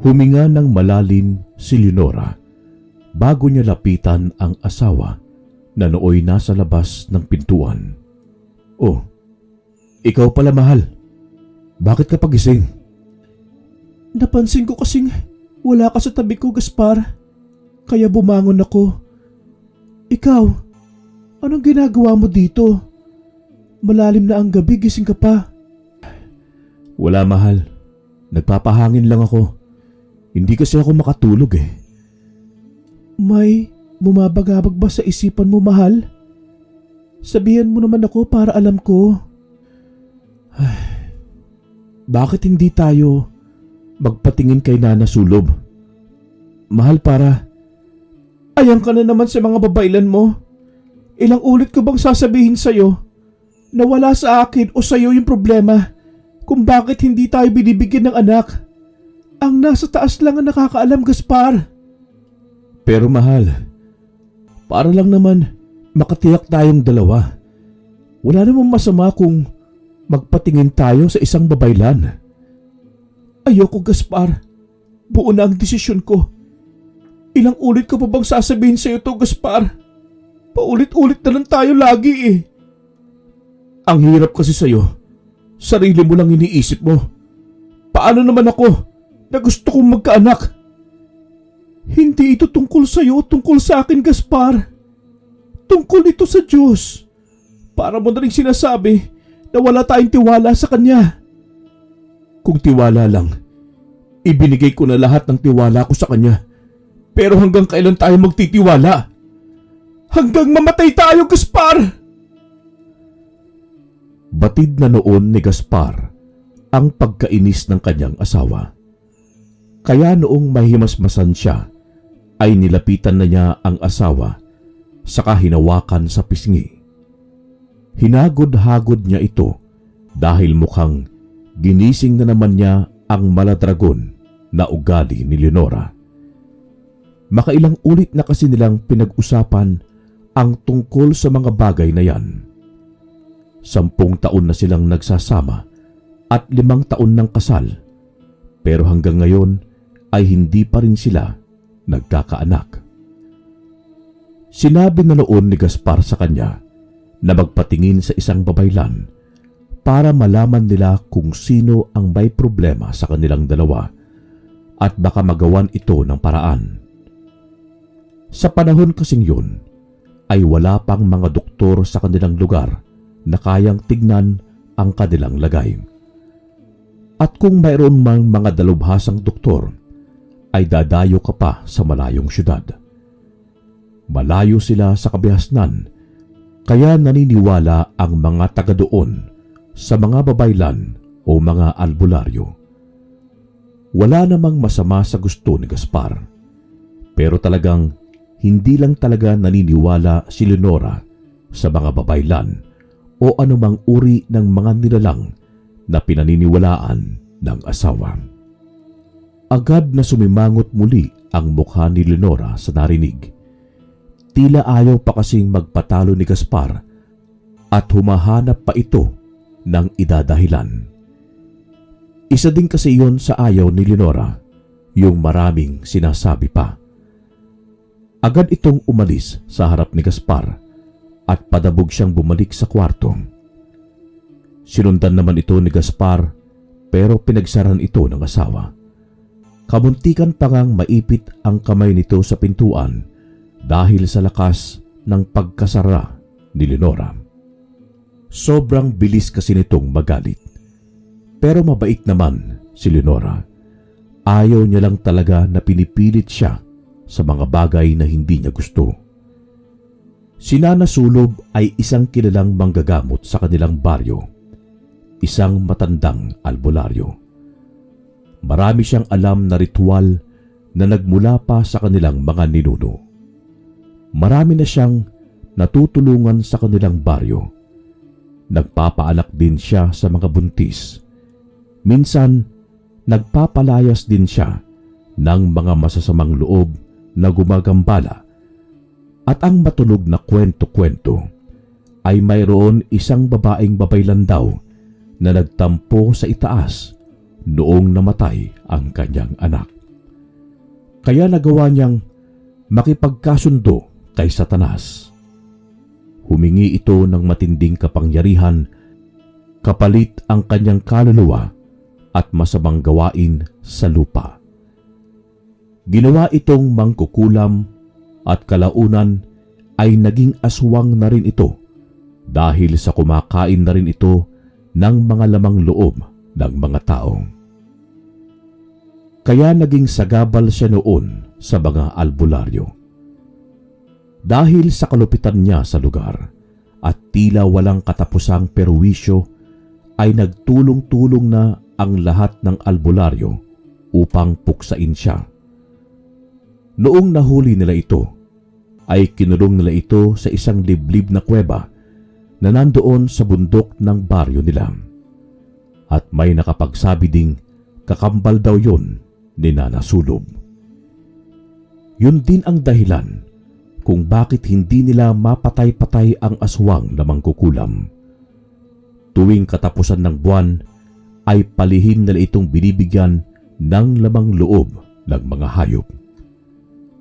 Huminga ng malalim si Leonora bago niya lapitan ang asawa na nooy nasa labas ng pintuan. "Oh, ikaw pala, mahal. Bakit ka pagising?" Napansin ko kasing wala ka sa tabi ko, Gaspar. Kaya bumangon ako. Ikaw, anong ginagawa mo dito? Malalim na ang gabi, gising ka pa. "Wala, mahal. Nagpapahangin lang ako. Hindi kasi ako makatulog eh." May bumabagabag ba sa isipan mo, mahal? Sabihan mo naman ako para alam ko. Bakit hindi tayo magpatingin kay Nana Sulob? Mahal, para... Ayan ka na naman sa mga babaylan mo. Ilang ulit ko bang sasabihin sa'yo na wala sa akin o sa'yo yung problema kung bakit hindi tayo binibigyan ng anak? Ang nasa taas lang ang nakakaalam, Gaspar. Pero mahal, para lang naman makatiyak tayong dalawa. Wala namang masama kung magpatingin tayo sa isang babaylan. Ayoko, Gaspar. Buo na ang desisyon ko. Ilang ulit ko pa bang sasabihin sa'yo to, Gaspar? Paulit-ulit na lang tayo lagi eh. Ang hirap kasi sa'yo. Sarili mo lang iniisip mo. Paano naman ako na gusto kong magkaanak? Hindi ito tungkol sa'yo, tungkol sa akin, Gaspar. Tungkol ito sa Diyos. Para mo na rin sinasabi na wala tayong tiwala sa Kanya. Kung tiwala lang, ibinigay ko na lahat ng tiwala ko sa Kanya. Pero hanggang kailan tayo magtitiwala? Hanggang mamatay tayo, Gaspar! Batid na noon ni Gaspar ang pagkainis ng kanyang asawa. Kaya noong mahimasmasan siya, ay nilapitan na niya ang asawa saka hinawakan sa pisngi. Hinagod-hagod niya ito dahil mukhang ginising na naman niya ang maladragon na ugali ni Leonora. Makailang ulit na kasi nilang pinag-usapan ang tungkol sa mga bagay na yan. 10 taon na silang nagsasama at 5 taon ng kasal, pero hanggang ngayon ay hindi pa rin sila nagkakaanak. Sinabi na noon ni Gaspar sa kanya na magpatingin sa isang babaylan para malaman nila kung sino ang may problema sa kanilang dalawa at baka magawan ito ng paraan. Sa panahon kasing yun, ay wala pang mga doktor sa kanilang lugar na kayang tignan ang kanilang lagay. At kung mayroon mang mga dalubhasang doktor, ay dadayo ka pa sa malayong syudad. Malayo sila sa kabihasnan, kaya naniniwala ang mga taga doon sa mga babaylan o mga albularyo. Wala namang masama sa gusto ni Gaspar, pero talagang hindi lang talaga naniniwala si Leonora sa mga babaylan o anumang uri ng mga nilalang na pinaniniwalaan ng asawa. Agad na sumimangot muli ang mukha ni Leonora sa narinig. Tila ayaw pa kasing magpatalo ni Gaspar at humahanap pa ito ng idadahilan. Isa din kasi iyon sa ayaw ni Leonora, yung maraming sinasabi pa. Agad itong umalis sa harap ni Gaspar at padabog siyang bumalik sa kwarto. Sinundan naman ito ni Gaspar pero pinagsaran ito ng asawa. Kabuntikan pa ngang maipit ang kamay nito sa pintuan dahil sa lakas ng pagkasara ni Leonora. Sobrang bilis kasi nitong magalit. Pero mabait naman si Leonora. Ayaw niya lang talaga na pinipilit siya sa mga bagay na hindi niya gusto. Si Nana Sulob ay isang kilalang manggagamot sa kanilang baryo. Isang matandang albularyo. Marami siyang alam na ritual na nagmula pa sa kanilang mga ninuno. Marami na siyang natutulungan sa kanilang baryo. Nagpapaanak din siya sa mga buntis. Minsan, nagpapalayas din siya ng mga masasamang loob na gumagambala. At ang matunog na kwento-kwento ay mayroon isang babaeng babaylan daw na nagtampo sa itaas noong namatay ang kanyang anak. Kaya nagawa niyang makipagkasundo kay Satanas. Humingi ito ng matinding kapangyarihan kapalit ang kanyang kaluluwa at masamang gawain sa lupa. Ginawa itong mangkukulam at kalaunan ay naging aswang na rin ito dahil sa kumakain na rin ito ng mga lamang loob ng mga tao. Kaya naging sagabal siya noon sa mga albularyo. Dahil sa kalupitan niya sa lugar at tila walang katapusang perwisyo, ay nagtulong-tulong na ang lahat ng albularyo upang puksain siya. Noong nahuli nila ito, ay kinulong nila ito sa isang liblib na kuweba na nandoon sa bundok ng baryo nila. At may nakapagsabi ding kakambal daw yon ni Nana Sulub. Yun din ang dahilan kung bakit hindi nila mapatay-patay ang aswang na mangkukulam. Tuwing katapusan ng buwan ay palihim nila itong binibigyan ng lamang loob ng mga hayop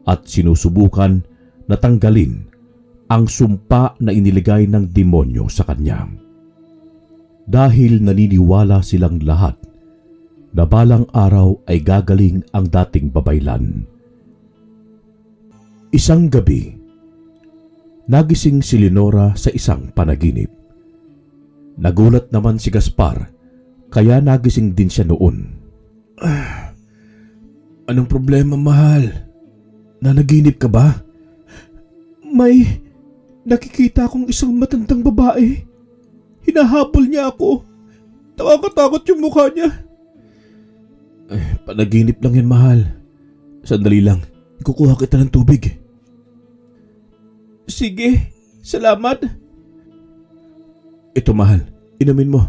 at sinusubukan na tanggalin ang sumpa na iniligay ng demonyo sa kanya. Dahil naniniwala silang lahat na balang araw ay gagaling ang dating babaylan. Isang gabi, nagising si Lenora sa isang panaginip. Nagulat naman si Gaspar, kaya nagising din siya noon. Anong problema, mahal? Nanaginip ka ba? May nakikita akong isang matandang babae. Hinahabol niya ako. Nakakatakot yung mukha niya. Panaginip lang yan, mahal. Sandali lang, ikukuha kita ng tubig. Sige, salamat. Ito, mahal, inumin mo.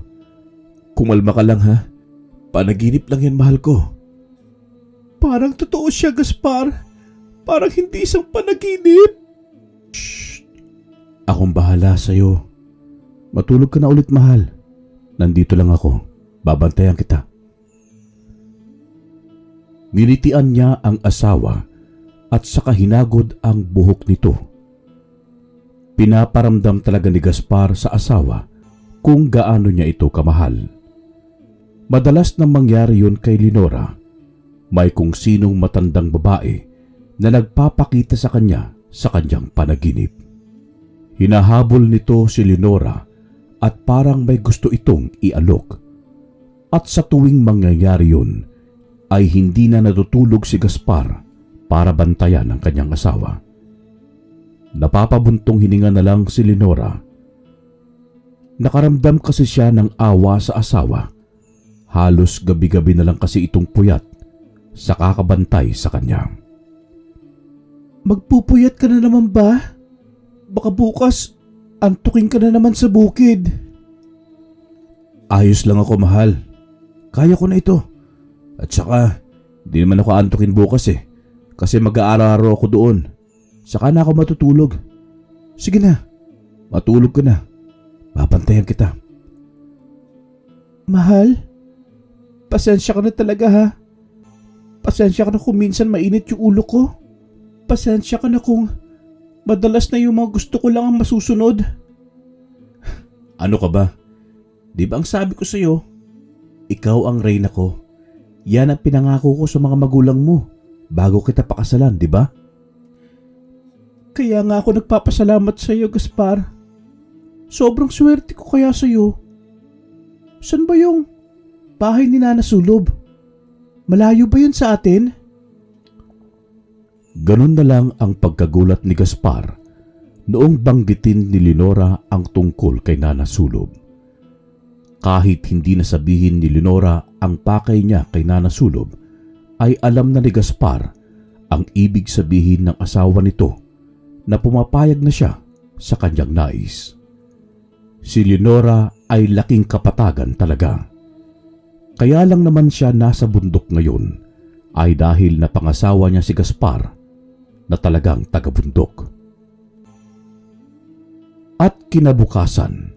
Kumalma ka lang, ha? Panaginip lang yan, mahal ko. Parang totoo siya, Gaspar. Parang hindi isang panaginip. Shh! Akong bahala sa'yo. Matulog ka na ulit, mahal. Nandito lang ako. Babantayan kita. Nilitian niya ang asawa at saka hinagod ang buhok nito. Pinaparamdam talaga ni Gaspar sa asawa kung gaano niya ito kamahal. Madalas nang mangyari yun kay Lenora. May kung sinong matandang babae na nagpapakita sa kanya sa kanyang panaginip. Hinahabol nito si Lenora at parang may gusto itong ialok. At sa tuwing mangyayari yun, ay hindi na natutulog si Gaspar para bantayan ang kanyang asawa. Napapabuntong hininga na lang si Lenora. Nakaramdam kasi siya ng awa sa asawa. Halos gabi-gabi na lang kasi itong puyat sa kakabantay sa kanya. Magpupuyat ka na naman ba? Baka bukas antukin ka na naman sa bukid. Ayos lang ako, mahal. Kaya ko na ito. At saka, di naman ako antukin bukas kasi mag-aararo ako doon. Saka na ako matutulog. Sige na, matulog ka na. Papantayan kita. Mahal, pasensya ka na talaga, ha? Pasensya ka na kung minsan mainit yung ulo ko. Pasensya ka na kung madalas na yung mga gusto ko lang ang masusunod. Ano ka ba? Di ba ang sabi ko sa'yo, ikaw ang reyna ko. Yan ang pinangako ko sa mga magulang mo bago kita pakasalan, di ba? Kaya nga ako nagpapasalamat sa iyo, Gaspar. Sobrang swerte ko kaya sa iyo. San ba yung bahay ni Nana Sulub? Malayo ba yun sa atin? Ganun na lang ang pagkagulat ni Gaspar noong banggitin ni Lenora ang tungkol kay Nana Sulub. Kahit hindi nasabihin ni Lenora ang pakay niya kay Nana Sulub, ay alam na ni Gaspar ang ibig sabihin ng asawa nito na pumapayag na siya sa kanyang nais. Si Lenora ay laking kapatagan talaga. Kaya lang naman siya nasa bundok ngayon ay dahil napangasawa niya si Gaspar na talagang taga-bundok. At kinabukasan,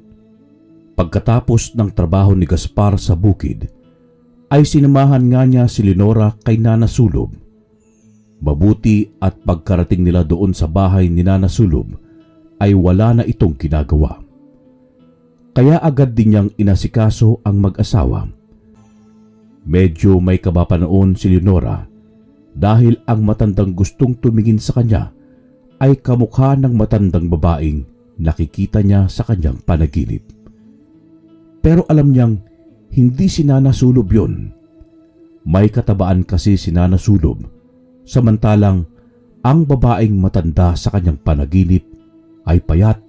pagkatapos ng trabaho ni Gaspar sa bukid, ay sinamahan nga niya si Lenora kay Nana Sulub. Mabuti at pagkarating nila doon sa bahay ni Nana Sulub ay wala na itong ginagawa. Kaya agad din niyang inasikaso ang mag-asawa. Medyo may kaba pa noon si Leonora dahil ang matandang gustong tumingin sa kanya ay kamukha ng matandang babaeng nakikita niya sa kanyang panaginip. Pero alam niyang hindi si Nana Sulub yun. May katabaan kasi si Nana Sulub, samantalang ang babaeng matanda sa kanyang panaginip ay payat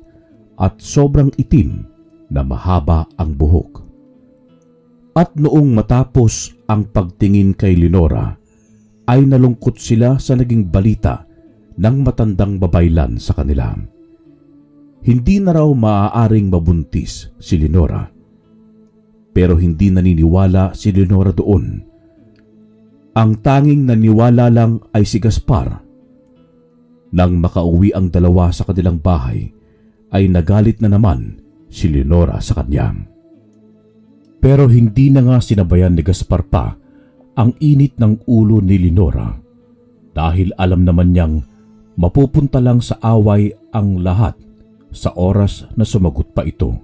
at sobrang itim na mahaba ang buhok. At noong matapos ang pagtingin kay Leonora, ay nalungkot sila sa naging balita ng matandang babaylan sa kanila. Hindi na raw maaaring mabuntis si Leonora. Pero hindi naniniwala si Leonora doon. Ang tanging naniwala lang ay si Gaspar. Nang makauwi ang dalawa sa kanilang bahay, ay nagalit na naman si Leonora sa kanya. Pero hindi na nga sinabayan ni Gaspar pa ang init ng ulo ni Leonora dahil alam naman niyang mapupunta lang sa away ang lahat sa oras na sumagot pa ito.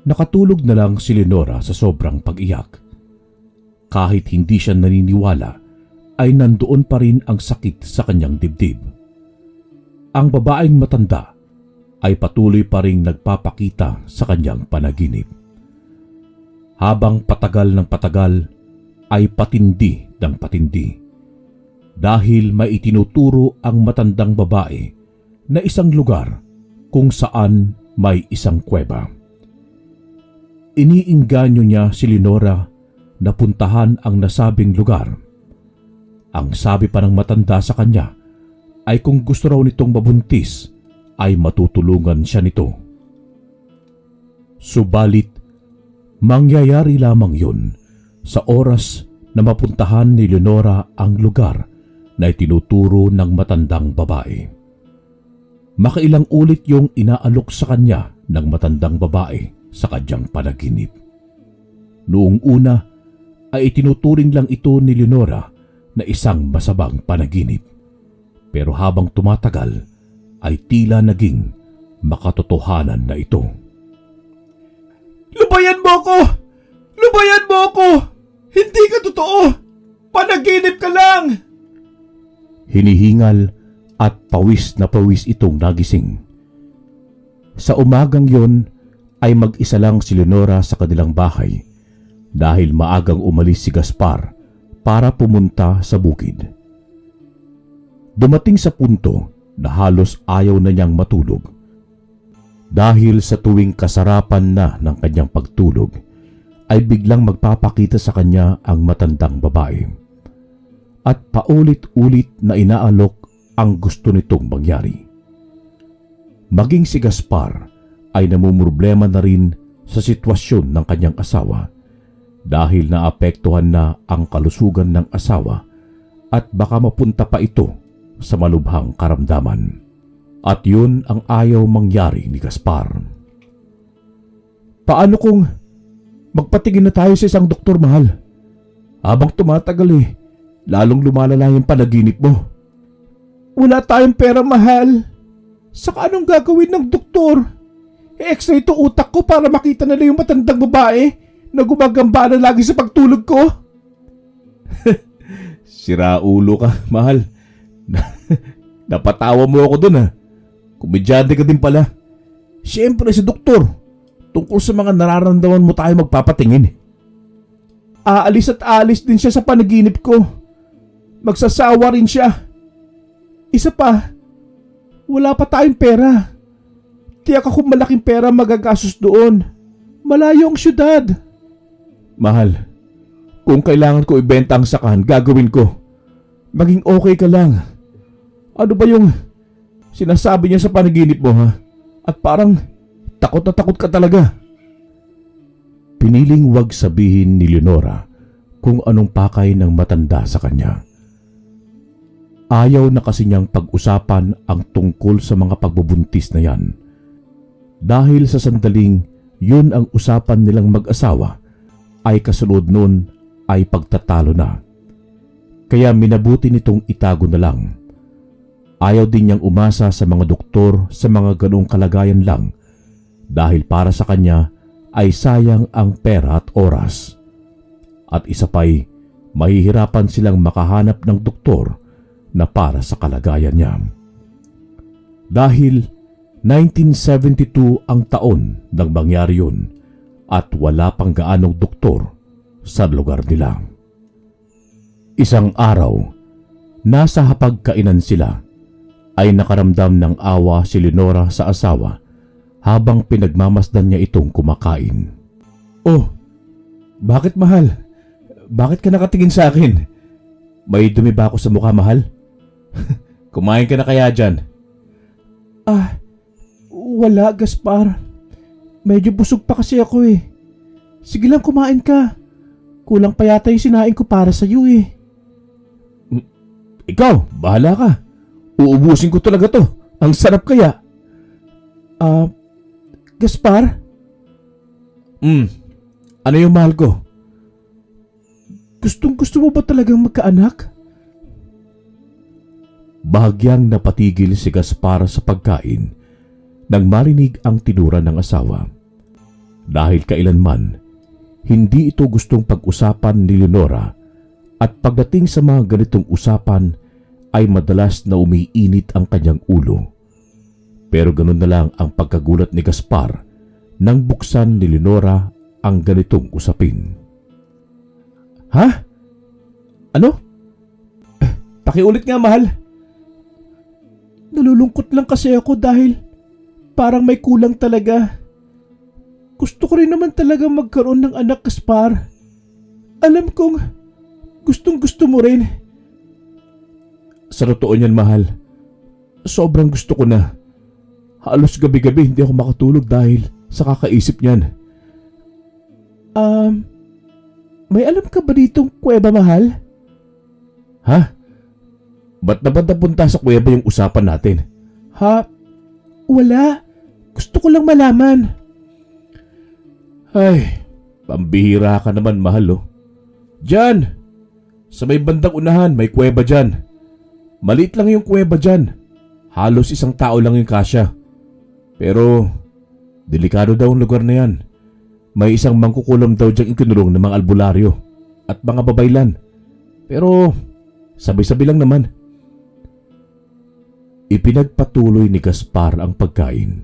Nakatulog na lang si Leonora sa sobrang pag-iyak. Kahit hindi siya naniniwala, ay nandoon pa rin ang sakit sa kanyang dibdib. Ang babaeng matanda ay patuloy pa ring nagpapakita sa kanyang panaginip. Habang patagal ng patagal ay patindi ng patindi dahil may itinuturo ang matandang babae na isang lugar kung saan may isang kuweba. Iniingganyo niya si Leonora na puntahan ang nasabing lugar. Ang sabi pa ng matanda sa kanya ay kung gusto raw nitong mabuntis ay matutulungan siya nito. Subalit, mangyayari lamang yun sa oras na mapuntahan ni Leonora ang lugar na itinuturo ng matandang babae. Makailang ulit yung inaalok sa kanya ng matandang babae sa kanyang panaginip. Noong una ay itinuturing lang ito ni Leonora na isang masabang panaginip. Pero habang tumatagal ay tila naging makatotohanan na ito. Lubayan mo ako! Lubayan mo ako! Hindi ka totoo! Panaginip ka lang! Hinihingal at pawis na pawis itong nagising. Sa umagang yon ay mag-isa lang si Leonora sa kanilang bahay dahil maagang umalis si Gaspar para pumunta sa bukid. Dumating sa punto na halos ayaw na niyang matulog dahil sa tuwing kasarapan na ng kanyang pagtulog ay biglang magpapakita sa kanya ang matandang babae at paulit-ulit na inaalok ang gusto nitong mangyari. Maging si Gaspar ay namumroblema na rin sa sitwasyon ng kanyang asawa dahil naapektuhan na ang kalusugan ng asawa at baka mapunta pa ito sa malubhang karamdaman. At yun ang ayaw mangyari ni Gaspar. Paano kung magpatingin na tayo sa isang doktor, mahal? Habang tumatagal lalong lumalala yung panaginip mo. Wala tayong pera, mahal. Saka anong gagawin ng doktor? I-x-ray ito utak ko para makita nila yung matandang babae na gumagambala lagi sa pagtulog ko. Sira ulo ka, mahal. Napatawa mo ako dun, ha? Komedyante ka din pala. Siyempre si doktor. Tungkol sa mga nararamdaman mo tayo magpapatingin. Aalis at aalis din siya sa panaginip ko. Magsasawa rin siya. Isa pa, wala pa tayong pera. Tiyak ako malaking pera magagastos doon. Malayo ang syudad. Mahal, kung kailangan ko ibenta ang sakahan, gagawin ko. Maging okay ka lang. Ano ba yung sinasabi niya sa panaginip mo, ha? At parang takot na takot ka talaga. Piniling wag sabihin ni Leonora kung anong pakay ng matanda sa kanya. Ayaw na kasi niyang pag-usapan ang tungkol sa mga pagbubuntis na yan. Dahil sa sandaling yun ang usapan nilang mag-asawa, ay kasunod nun ay pagtatalo na. kaya minabuti nitong itago na lang. Ayaw din niyang umasa sa mga doktor sa mga ganong kalagayan lang dahil para sa kanya ay sayang ang pera at oras. At isa pa'y mahihirapan silang makahanap ng doktor na para sa kalagayan niya. Dahil 1972 ang taon nang mangyari yun at wala pang gaanong doktor sa lugar nila. Isang araw, nasa hapagkainan sila, ay nakaramdam ng awa si Leonora sa asawa habang pinagmamasdan niya itong kumakain. Oh, bakit mahal? Bakit ka nakatingin sa akin? May dumi ba ako sa mukha, mahal? Kumain ka na kaya dyan? Wala, Gaspar. Medyo busog pa kasi ako eh. Sige lang, kumain ka. Kulang pa yata yung sinain ko para sa iyo eh. Ikaw, bahala ka. Uubusin ko talaga to. Ang sarap kaya. Gaspar? Ano yung mahal ko? Gusto mo ba talagang magkaanak? Bahagyang napatigil si Gaspar sa pagkain nang marinig ang tinura ng asawa. Dahil kailanman, hindi ito gustong pag-usapan ni Leonora at pagdating sa mga ganitong usapan ay madalas na umiinit ang kanyang ulo. Pero ganun na lang ang pagkagulat ni Gaspar nang buksan ni Leonora ang ganitong usapin. Ha? Ano? Pakiulit nga, mahal. Nalulungkot lang kasi ako dahil parang may kulang talaga. Gusto ko rin naman talaga magkaroon ng anak, Gaspar. Alam kong gustong-gusto mo rin. Sa totoo niyan, mahal, sobrang gusto ko na. Halos gabi-gabi hindi ako makatulog dahil sa kakaisip niyan. May alam ka ba ditong kuweba, mahal? Ha? Ba't napunta sa kuweba yung usapan natin? Ha? Wala. Gusto ko lang malaman. Ay, pambihira ka naman, mahal, oh. Diyan! Sa may bandang unahan, may kuweba dyan. Maliit lang yung kuweba dyan. Halos isang tao lang yung kasya. Pero, delikado daw ang lugar na yan. May isang mangkukulam daw diyang ikinulong ng mga albularyo at mga babaylan. Pero, sabay-sabay lang naman. Ipinagpatuloy ni Gaspar ang pagkain.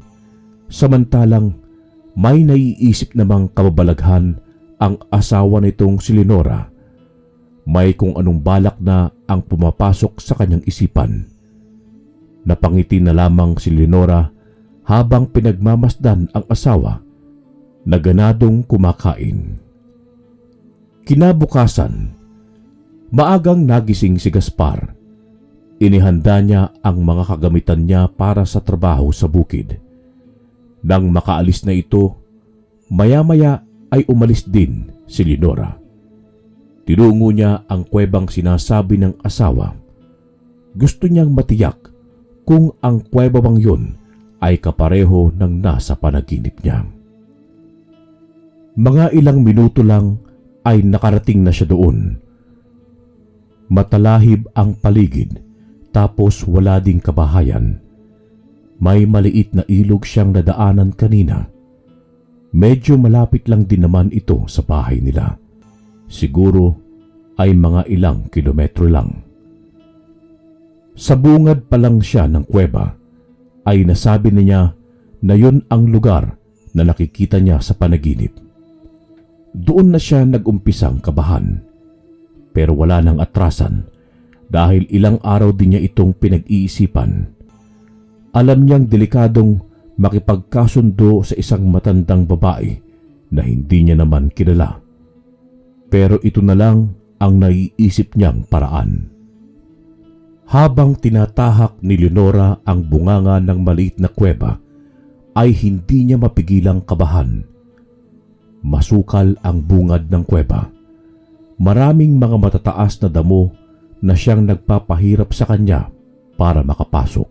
Samantalang may naiisip namang kababalaghan ang asawa nitong si Leonora. May kung anong balak na ang pumapasok sa kanyang isipan. Napangiti na lamang si Leonora habang pinagmamasdan ang asawa na ganadong kumakain. Kinabukasan, maagang nagising si Gaspar. Inihanda niya ang mga kagamitan niya para sa trabaho sa bukid. Nang makaalis na ito, maya-maya ay umalis din si Leonora. Tinungo niya ang kuwebang sinasabi ng asawa. Gusto niyang matiyak kung ang kuweba bang yun ay kapareho ng nasa panaginip niya. Mga ilang minuto lang ay nakarating na siya doon. Matalahib ang paligid. Tapos wala ding kabahayan. May maliit na ilog siyang nadaanan kanina. Medyo malapit lang din naman ito sa bahay nila. Siguro ay mga ilang kilometro lang. Sa bungad pa lang siya ng kuweba ay nasabi niya na yun ang lugar na nakikita niya sa panaginip. Doon na siya nag-umpisang kabahan. Pero wala nang atrasan. Dahil ilang araw din niya itong pinag-iisipan. Alam niyang delikadong makipagkasundo sa isang matandang babae na hindi niya naman kilala. Pero ito na lang ang naiisip niyang paraan. Habang tinatahak ni Leonora ang bunganga ng maliit na kuweba, ay hindi niya mapigilang kabahan. Masukal ang bungad ng kuweba. Maraming mga matataas na damo na siyang nagpapahirap sa kanya para makapasok.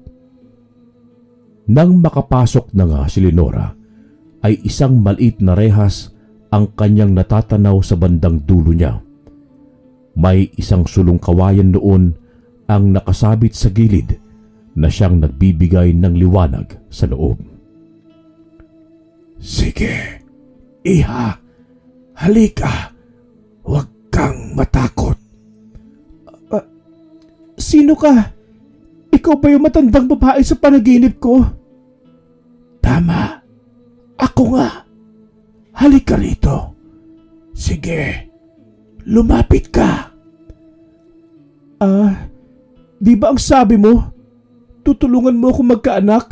Nang makapasok na nga si Leonora, ay isang maliit na rehas ang kanyang natatanaw sa bandang dulo niya. May isang sulong kawayan noon ang nakasabit sa gilid na siyang nagbibigay ng liwanag sa loob. Sige, iha, halika. Huwag kang matakot. Sino ka? Ikaw ba yung matandang babae sa panaginip ko? Tama. Ako nga. Halika rito. Sige, lumapit ka. Di ba ang sabi mo, tutulungan mo ako magkaanak?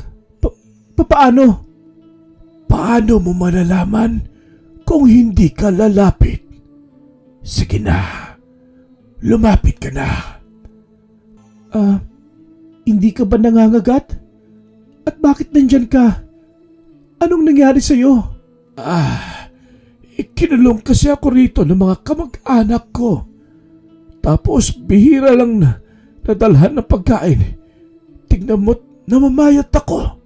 Paano? Paano mo malalaman kung hindi ka lalapit? Sige na, lumapit ka na. Hindi ka ba nangangagat? At bakit nandyan ka? Anong nangyari sa'yo? Ikinulong kasi ako rito ng mga kamag-anak ko. Tapos bihira lang na nadalhan ng pagkain. Tignan mo't namamayat ako.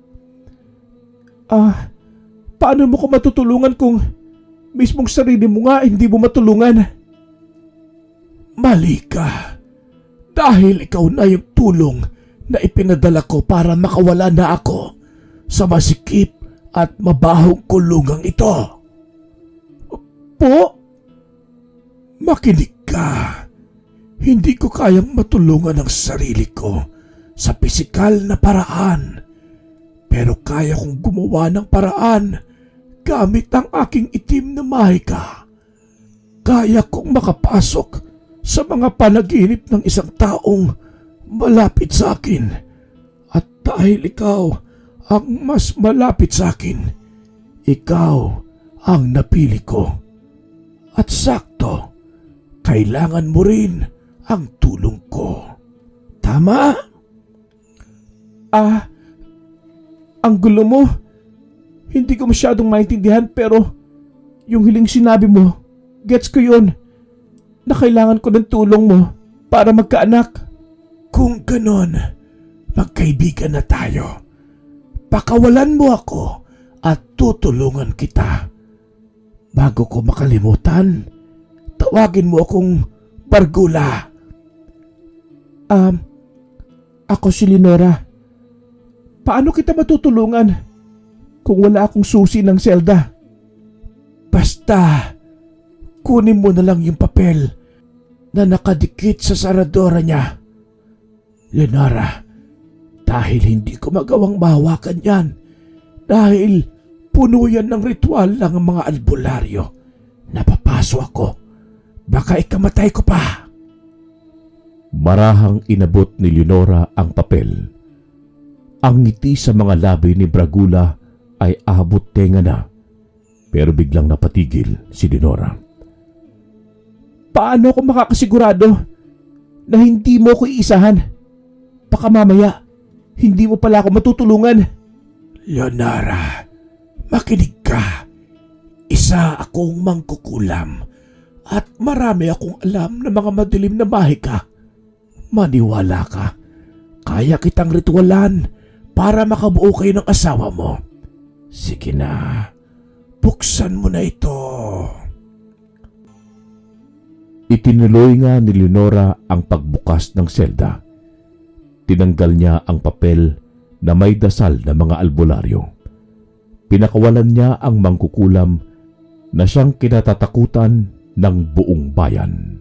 Paano mo ko matutulungan kung mismong sarili mo nga hindi mo matulungan? Mali ka. Dahil ikaw na yung tulong na ipinadala ko para makawala na ako sa masikip at mabahong kulungang ito. Po? Makinig ka. Hindi ko kayang matulungan ang sarili ko sa pisikal na paraan. Pero kaya kong gumawa ng paraan gamit ang aking itim na mahika. Kaya kong makapasok sa mga panaginip ng isang taong malapit sa akin. At dahil ikaw ang mas malapit sa akin, ikaw ang napili ko. At sakto, kailangan mo rin ang tulong ko. Tama? Ang gulo mo. Hindi ko masyadong maintindihan pero yung hiling sinabi mo, gets ko yun. Na kailangan ko ng tulong mo para magkaanak. Kung ganon, magkaibigan na tayo. Pakawalan mo ako at tutulungan kita. Bago ko makalimutan, tawagin mo akong Bargula. Ako si Lenora. Paano kita matutulungan kung wala akong susi ng selda? Basta, kunin mo na lang yung papel na nakadikit sa saradora niya. Lenora, dahil hindi ko magawang mahawakan yan, dahil puno yan ng ritual ng mga albularyo. Napapaso ako. Baka ikamatay ko pa. Marahang inabot ni Lenora ang papel. Ang ngiti sa mga labi ni Bragula ay abot tenga na. Pero biglang napatigil si Lenora. Paano ako makakasigurado na hindi mo ko iisahan? Baka mamaya, hindi mo pala ako matutulungan. Leonora, makinig ka. Isa akong mangkukulam at marami akong alam na mga madilim na mahika. Maniwala ka. Kaya kitang ritualan para makabuo kayo ng asawa mo. Sige na, buksan mo na ito. Itinuloy nga ni Lenora ang pagbukas ng selda. Tinanggal niya ang papel na may dasal na mga albularyo. Pinakawalan niya ang mangkukulam na siyang kinatatakutan ng buong bayan.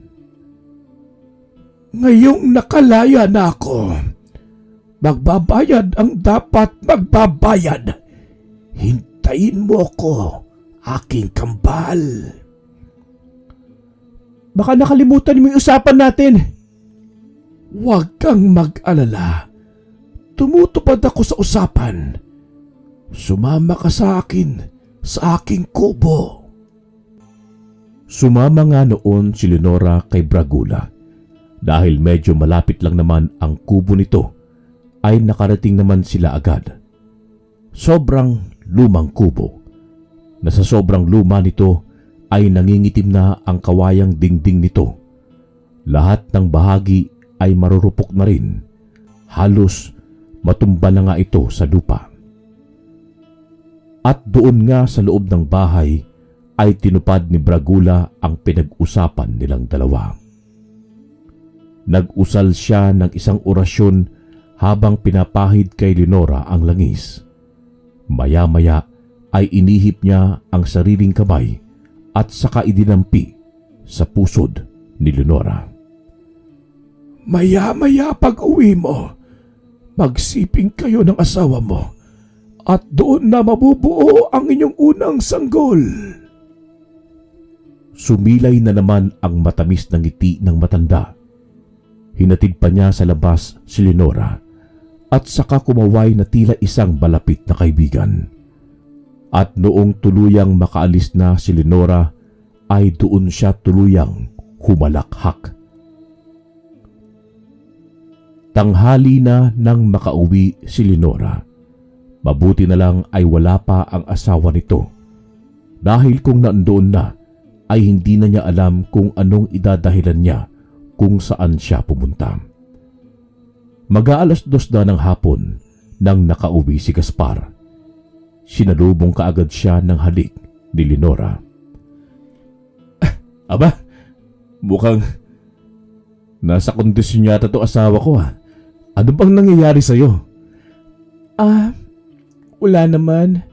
Ngayong nakalaya na ako, magbabayad ang dapat magbabayad. Hintayin mo ako, aking kambal. Baka nakalimutan mo yung usapan natin. Huwag kang mag-alala. Tumutupad ako sa usapan. Sumama ka sa akin, sa aking kubo. Sumama nga noon si Lenora kay Bragula. Dahil medyo malapit lang naman ang kubo nito, ay nakarating naman sila agad. Sobrang lumang kubo. Na sa sobrang luma nito ay nangingitim na ang kawayang dingding nito. Lahat ng bahagi ay marurupok na rin. Halos matumba na nga ito sa lupa. At doon nga sa loob ng bahay ay tinupad ni Bragula ang pinag-usapan nilang dalawa. Nag-usal siya ng isang orasyon habang pinapahid kay Leonora ang langis. Maya-maya ay inihip niya ang sariling kamay at saka idinampi sa pusod ni Leonora. Maya-maya pag-uwi mo, magsiping kayo ng asawa mo at doon na mabubuo ang inyong unang sanggol. Sumilay na naman ang matamis na ngiti ng matanda. Hinatid pa niya sa labas si Leonora at saka kumaway na tila isang balapit na kaibigan. At noong tuluyang makaalis na si Leonora ay doon siya tuluyang humalakhak. Tanghali na nang makauwi si Leonora. Mabuti na lang ay wala pa ang asawa nito. Dahil kung nandoon na, ay hindi na niya alam kung anong idadahilan niya kung saan siya pumunta. Mag-aalas 2 na ng hapon nang nakauwi si Gaspar. Sinalubong kaagad siya ng halik ni Leonora. Aba, mukhang nasa kondisyon yata to asawa ko ha. Ano bang nangyayari sa'yo? Wala naman.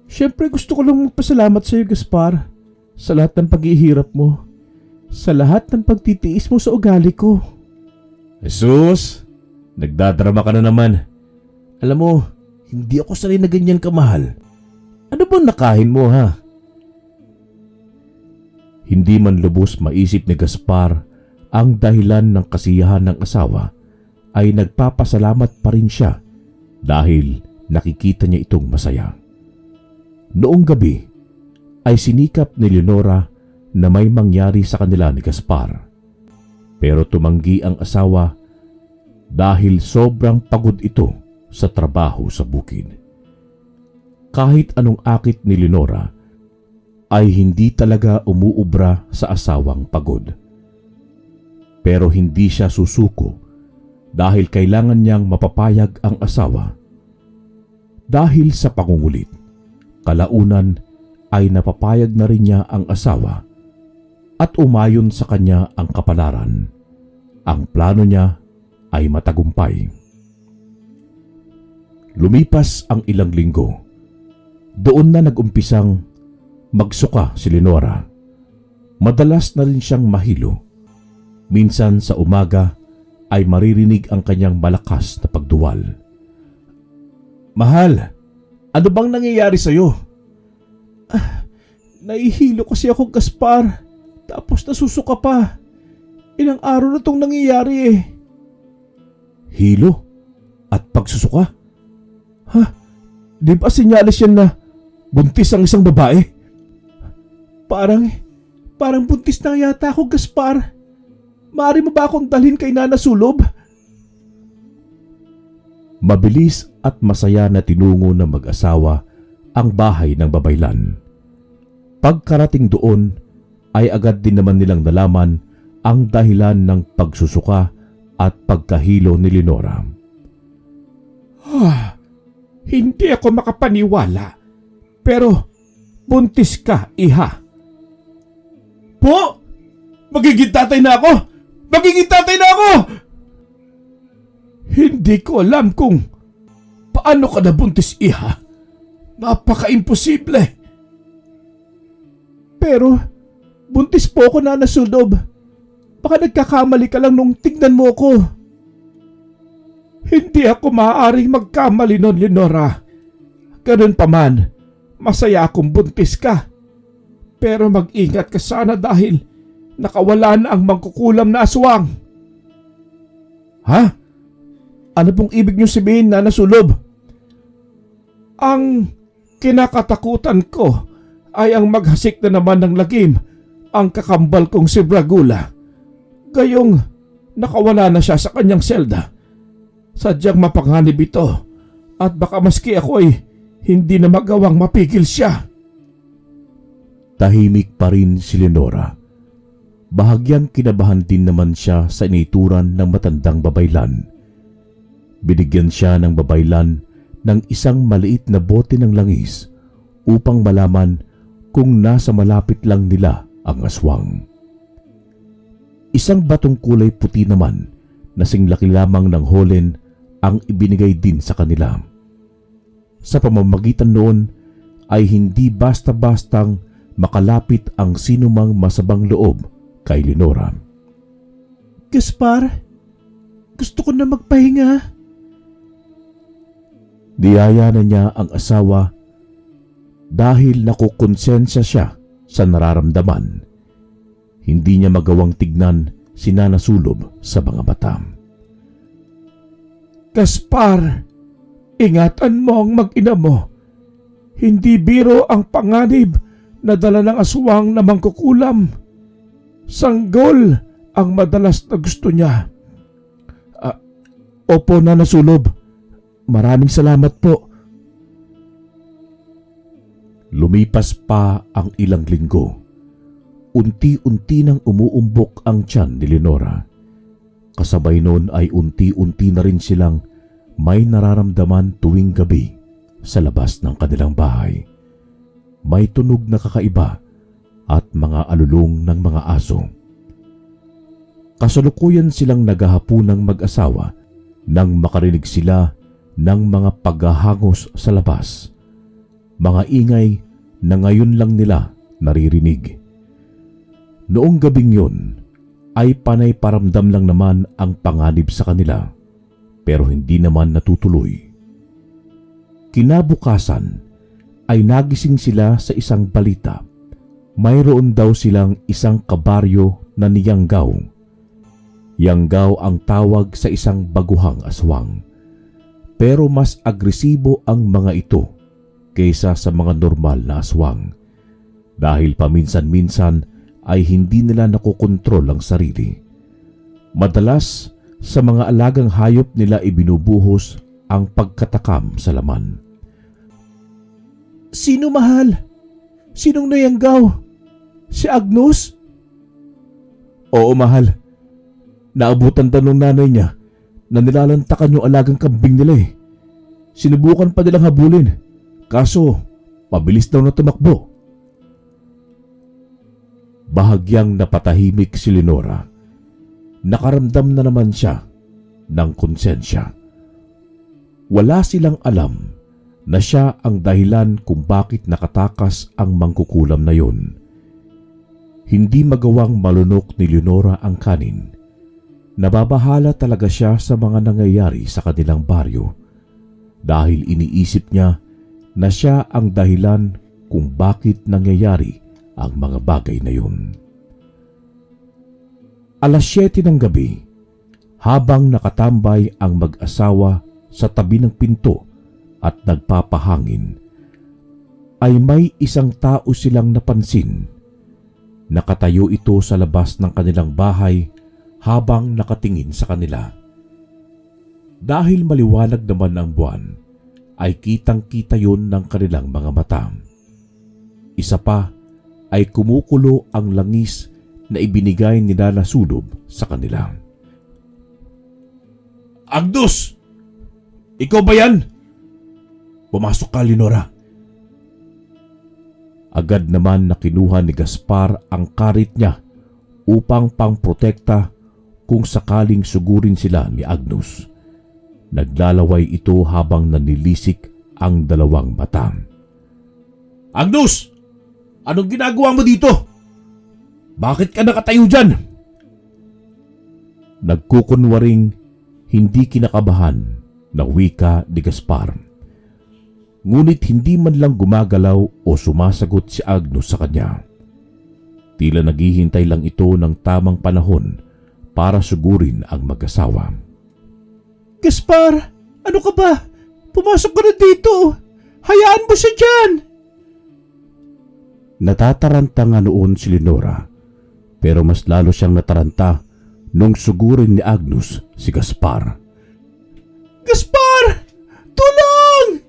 Siyempre gusto ko lang magpasalamat sa'yo, Gaspar. Sa lahat ng paghihirap mo. Sa lahat ng pagtitiis mo sa ugali ko. Jesus, nagdadrama ka na naman. Alam mo, hindi ako sanay na ganyan kamahal. Ano bang nakain mo ha? Hindi man lubos maisip ni Gaspar ang dahilan ng kasiyahan ng asawa, ay nagpapasalamat pa rin siya dahil nakikita niya itong masaya. Noong gabi ay sinikap ni Leonora na may mangyari sa kanila ni Gaspar. Pero tumanggi ang asawa dahil sobrang pagod ito sa trabaho sa bukid. Kahit anong akit ni Leonora ay hindi talaga umuubra sa asawang pagod. Pero hindi siya susuko dahil kailangan niyang mapapayag ang asawa. Dahil sa pangungulit, kalaunan ay napapayag na rin niya ang asawa at umayon sa kanya ang kapalaran. Ang plano niya ay matagumpay. Lumipas ang ilang linggo. Doon na nag-umpisang magsuka si Leonora. Madalas na rin siyang mahilo. Minsan sa umaga ay maririnig ang kanyang malakas na pagduwal. Mahal, ano bang nangyayari sa'yo? Nahihilo kasi ako, Gaspar. Tapos nasusuka pa. Ilang araw na tong nangyayari eh. Hilo? At pagsusuka? Di ba sinyalis yan na buntis ang isang babae? Parang buntis na yata ako, Gaspar. Maaari mo ba akong dalhin kay Nana Sulob? Mabilis at masaya na tinungo ng mag-asawa ang bahay ng babaylan. Pagkarating doon ay agad din naman nilang nalaman ang dahilan ng pagsusuka at pagkahilo ni Leonora. Hindi ako makapaniwala. Pero buntis ka, iha. Po! Magiging tatay na ako! Magiging tatay na ako! Hindi ko alam kung paano ka nabuntis, iha. Napaka-imposible. Pero buntis po ako, Nana Sulob. Baka nagkakamali ka lang nung tignan mo ko. Hindi ako maaaring magkamali nun, Leonora. Ganun pa man, masaya akong buntis ka. Pero mag-ingat ka sana dahil nakawala na ang mangkukulam na aswang. Ha? Ano pong ibig niyo sabihin, Nana Sulob? Ang kinakatakutan ko ay ang maghasik na naman ng lagim ang kakambal kong si Bragula. Gayong nakawala na siya sa kanyang selda. Sadyang mapanganib ito at baka maski ako ay hindi na magawang mapigil siya. Tahimik pa rin si Leonora. Bahagyang kinabahan din naman siya sa inituran ng matandang babaylan. Binigyan siya ng babaylan ng isang maliit na bote ng langis upang malaman kung nasa malapit lang nila ang aswang. Isang batong kulay puti naman na singlaki lamang ng holen ang ibinigay din sa kanila. Sa pamamagitan noon ay hindi basta-bastang makalapit ang sinumang masabang loob kay Leonora. Gaspar, gusto ko na magpahinga. Niyaya na niya ang asawa dahil nakukonsensya siya sa nararamdaman. Hindi niya magawang tignan si Nana Sulob sa mga mata. Gaspar, ingatan mo ang mag-ina mo. Hindi biro ang panganib na dala ng aswang na mangkukulam. Sanggol ang madalas na gusto niya. Opo, Nana Sulob. Maraming salamat po. Lumipas pa ang ilang linggo. Unti-unti nang umuumbok ang tiyan ni Leonora. Kasabay noon ay unti-unti na rin silang may nararamdaman tuwing gabi sa labas ng kanilang bahay. May tunog na kakaiba at mga alulong ng mga aso. Kasalukuyan silang naghahapunang mag-asawa nang makarinig sila ng mga paghahangos sa labas. Mga ingay na ngayon lang nila naririnig. Noong gabing yun ay panay paramdam lang naman ang panganib sa kanila, pero hindi naman natutuloy. Kinabukasan ay nagising sila sa isang balita. Mayroon daw silang isang kabaryo na niyanggaw. Yanggaw ang tawag sa isang baguhang aswang. Pero mas agresibo ang mga ito kaysa sa mga normal na aswang. Dahil paminsan-minsan ay hindi nila nakokontrol ang sarili. Madalas sa mga alagang hayop nila ibinubuhos ang pagkatakam sa laman. Sino, mahal? Sinong nayanggaw? Si Agnos? Oo, mahal. Naabutan daw ng nanay niya na nilalantakan yung alagang kambing nila eh. Sinubukan pa nilang habulin. Kaso, mabilis daw na tumakbo. Bahagyang napatahimik si Leonora. Nakaramdam na naman siya ng konsensya. Wala silang alam na siya ang dahilan kung bakit nakatakas ang mangkukulam na yun. Hindi magawang malunok ni Leonora ang kanin. Nababahala talaga siya sa mga nangyayari sa kanilang baryo dahil iniisip niya na siya ang dahilan kung bakit nangyayari ang mga bagay na yun. Alas 7 ng gabi, habang nakatambay ang mag-asawa sa tabi ng pinto at nagpapahangin, ay may isang tao silang napansin. Nakatayo ito sa labas ng kanilang bahay habang nakatingin sa kanila. Dahil maliwanag naman ang buwan, ay kitang-kita yun ng kanilang mga mata. Isa pa ay kumukulo ang langis na ibinigay ni Nana Sulob sa kanila. Agnos! Ikaw ba yan? Pumasok ka, Leonora. Agad naman na kinuha ni Gaspar ang karit niya upang pangprotekta kung sakaling sugurin sila ni Agnos. Naglalaway ito habang nanilisik ang dalawang mata. Agnos! Anong ginagawa mo dito? Bakit ka nakatayo dyan? Nagkukunwaring hindi kinakabahan na wika ni Gaspar. Ngunit hindi man lang gumagalaw o sumasagot si Agnos sa kanya. Tila naghihintay lang ito ng tamang panahon para sugurin ang mag-asawa. Gaspar, ano ka ba? Pumasok ka na dito. Hayaan mo siya dyan. Natataranta nga noon si Leonora, pero mas lalo siyang nataranta nung sugurin ni Agnos si Gaspar. Gaspar! Tulong!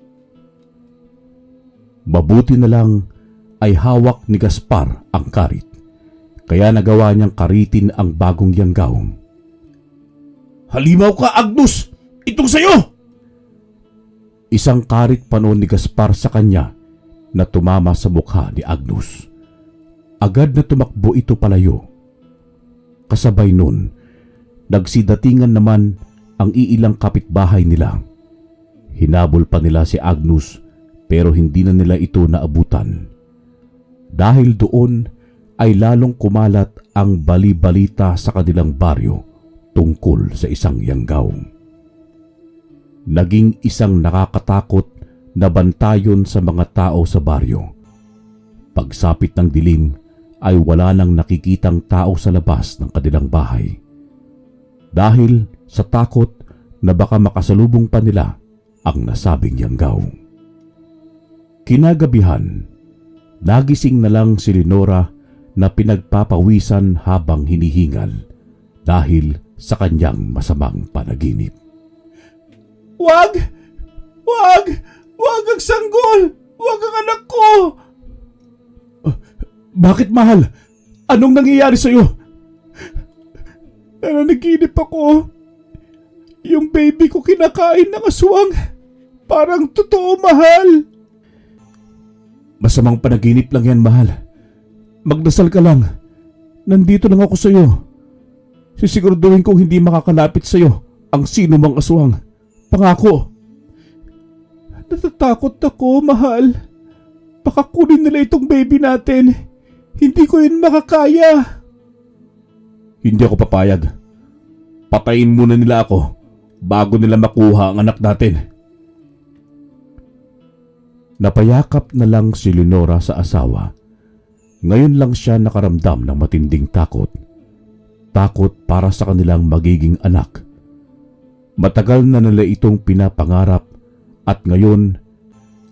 Mabuti na lang ay hawak ni Gaspar ang karit, kaya nagawa niyang karitin ang bagong yanggaw. Halimaw ka, Agnos! Itong sayo! Isang karit pa noon ni Gaspar sa kanya na tumama sa mukha ni Agnos. Agad na tumakbo ito palayo. Kasabay nun, nagsidatingan naman ang iilang kapitbahay nila. Hinabol pa nila si Agnus pero hindi na nila ito naabutan. Dahil doon ay lalong kumalat ang bali-balita sa kanilang baryo tungkol sa isang yanggaw. Naging isang nakakatakot na bantayon sa mga tao sa baryo. Pagsapit ng dilim ay wala nang nakikitang tao sa labas ng kanilang bahay. Dahil sa takot na baka makasalubong pa nila ang nasabing yanggaw. Kinagabihan, nagising na lang si Lenora na pinagpapawisan habang hinihingal dahil sa kanyang masamang panaginip. Wag! Wag! Wag ang sanggol! Wag ang anak ko! Bakit, mahal? Anong nangyayari sa'yo? Nananaginip ako. Yung baby ko kinakain ng aswang. Parang totoo, mahal. Masamang panaginip lang yan, mahal. Magdasal ka lang. Nandito lang ako sa'yo. Sisiguraduhin kong hindi makakalapit sa'yo ang sino mang aswang. Pangako. Natatakot ako, mahal. Baka kunin nila itong baby natin. Hindi ko yun makakaya. Hindi ako papayag. Patayin muna nila ako bago nila makuha ang anak natin. Napayakap na lang si Lenora sa asawa. Ngayon lang siya nakaramdam ng matinding takot. Takot para sa kanilang magiging anak. Matagal na nila itong pinapangarap at ngayon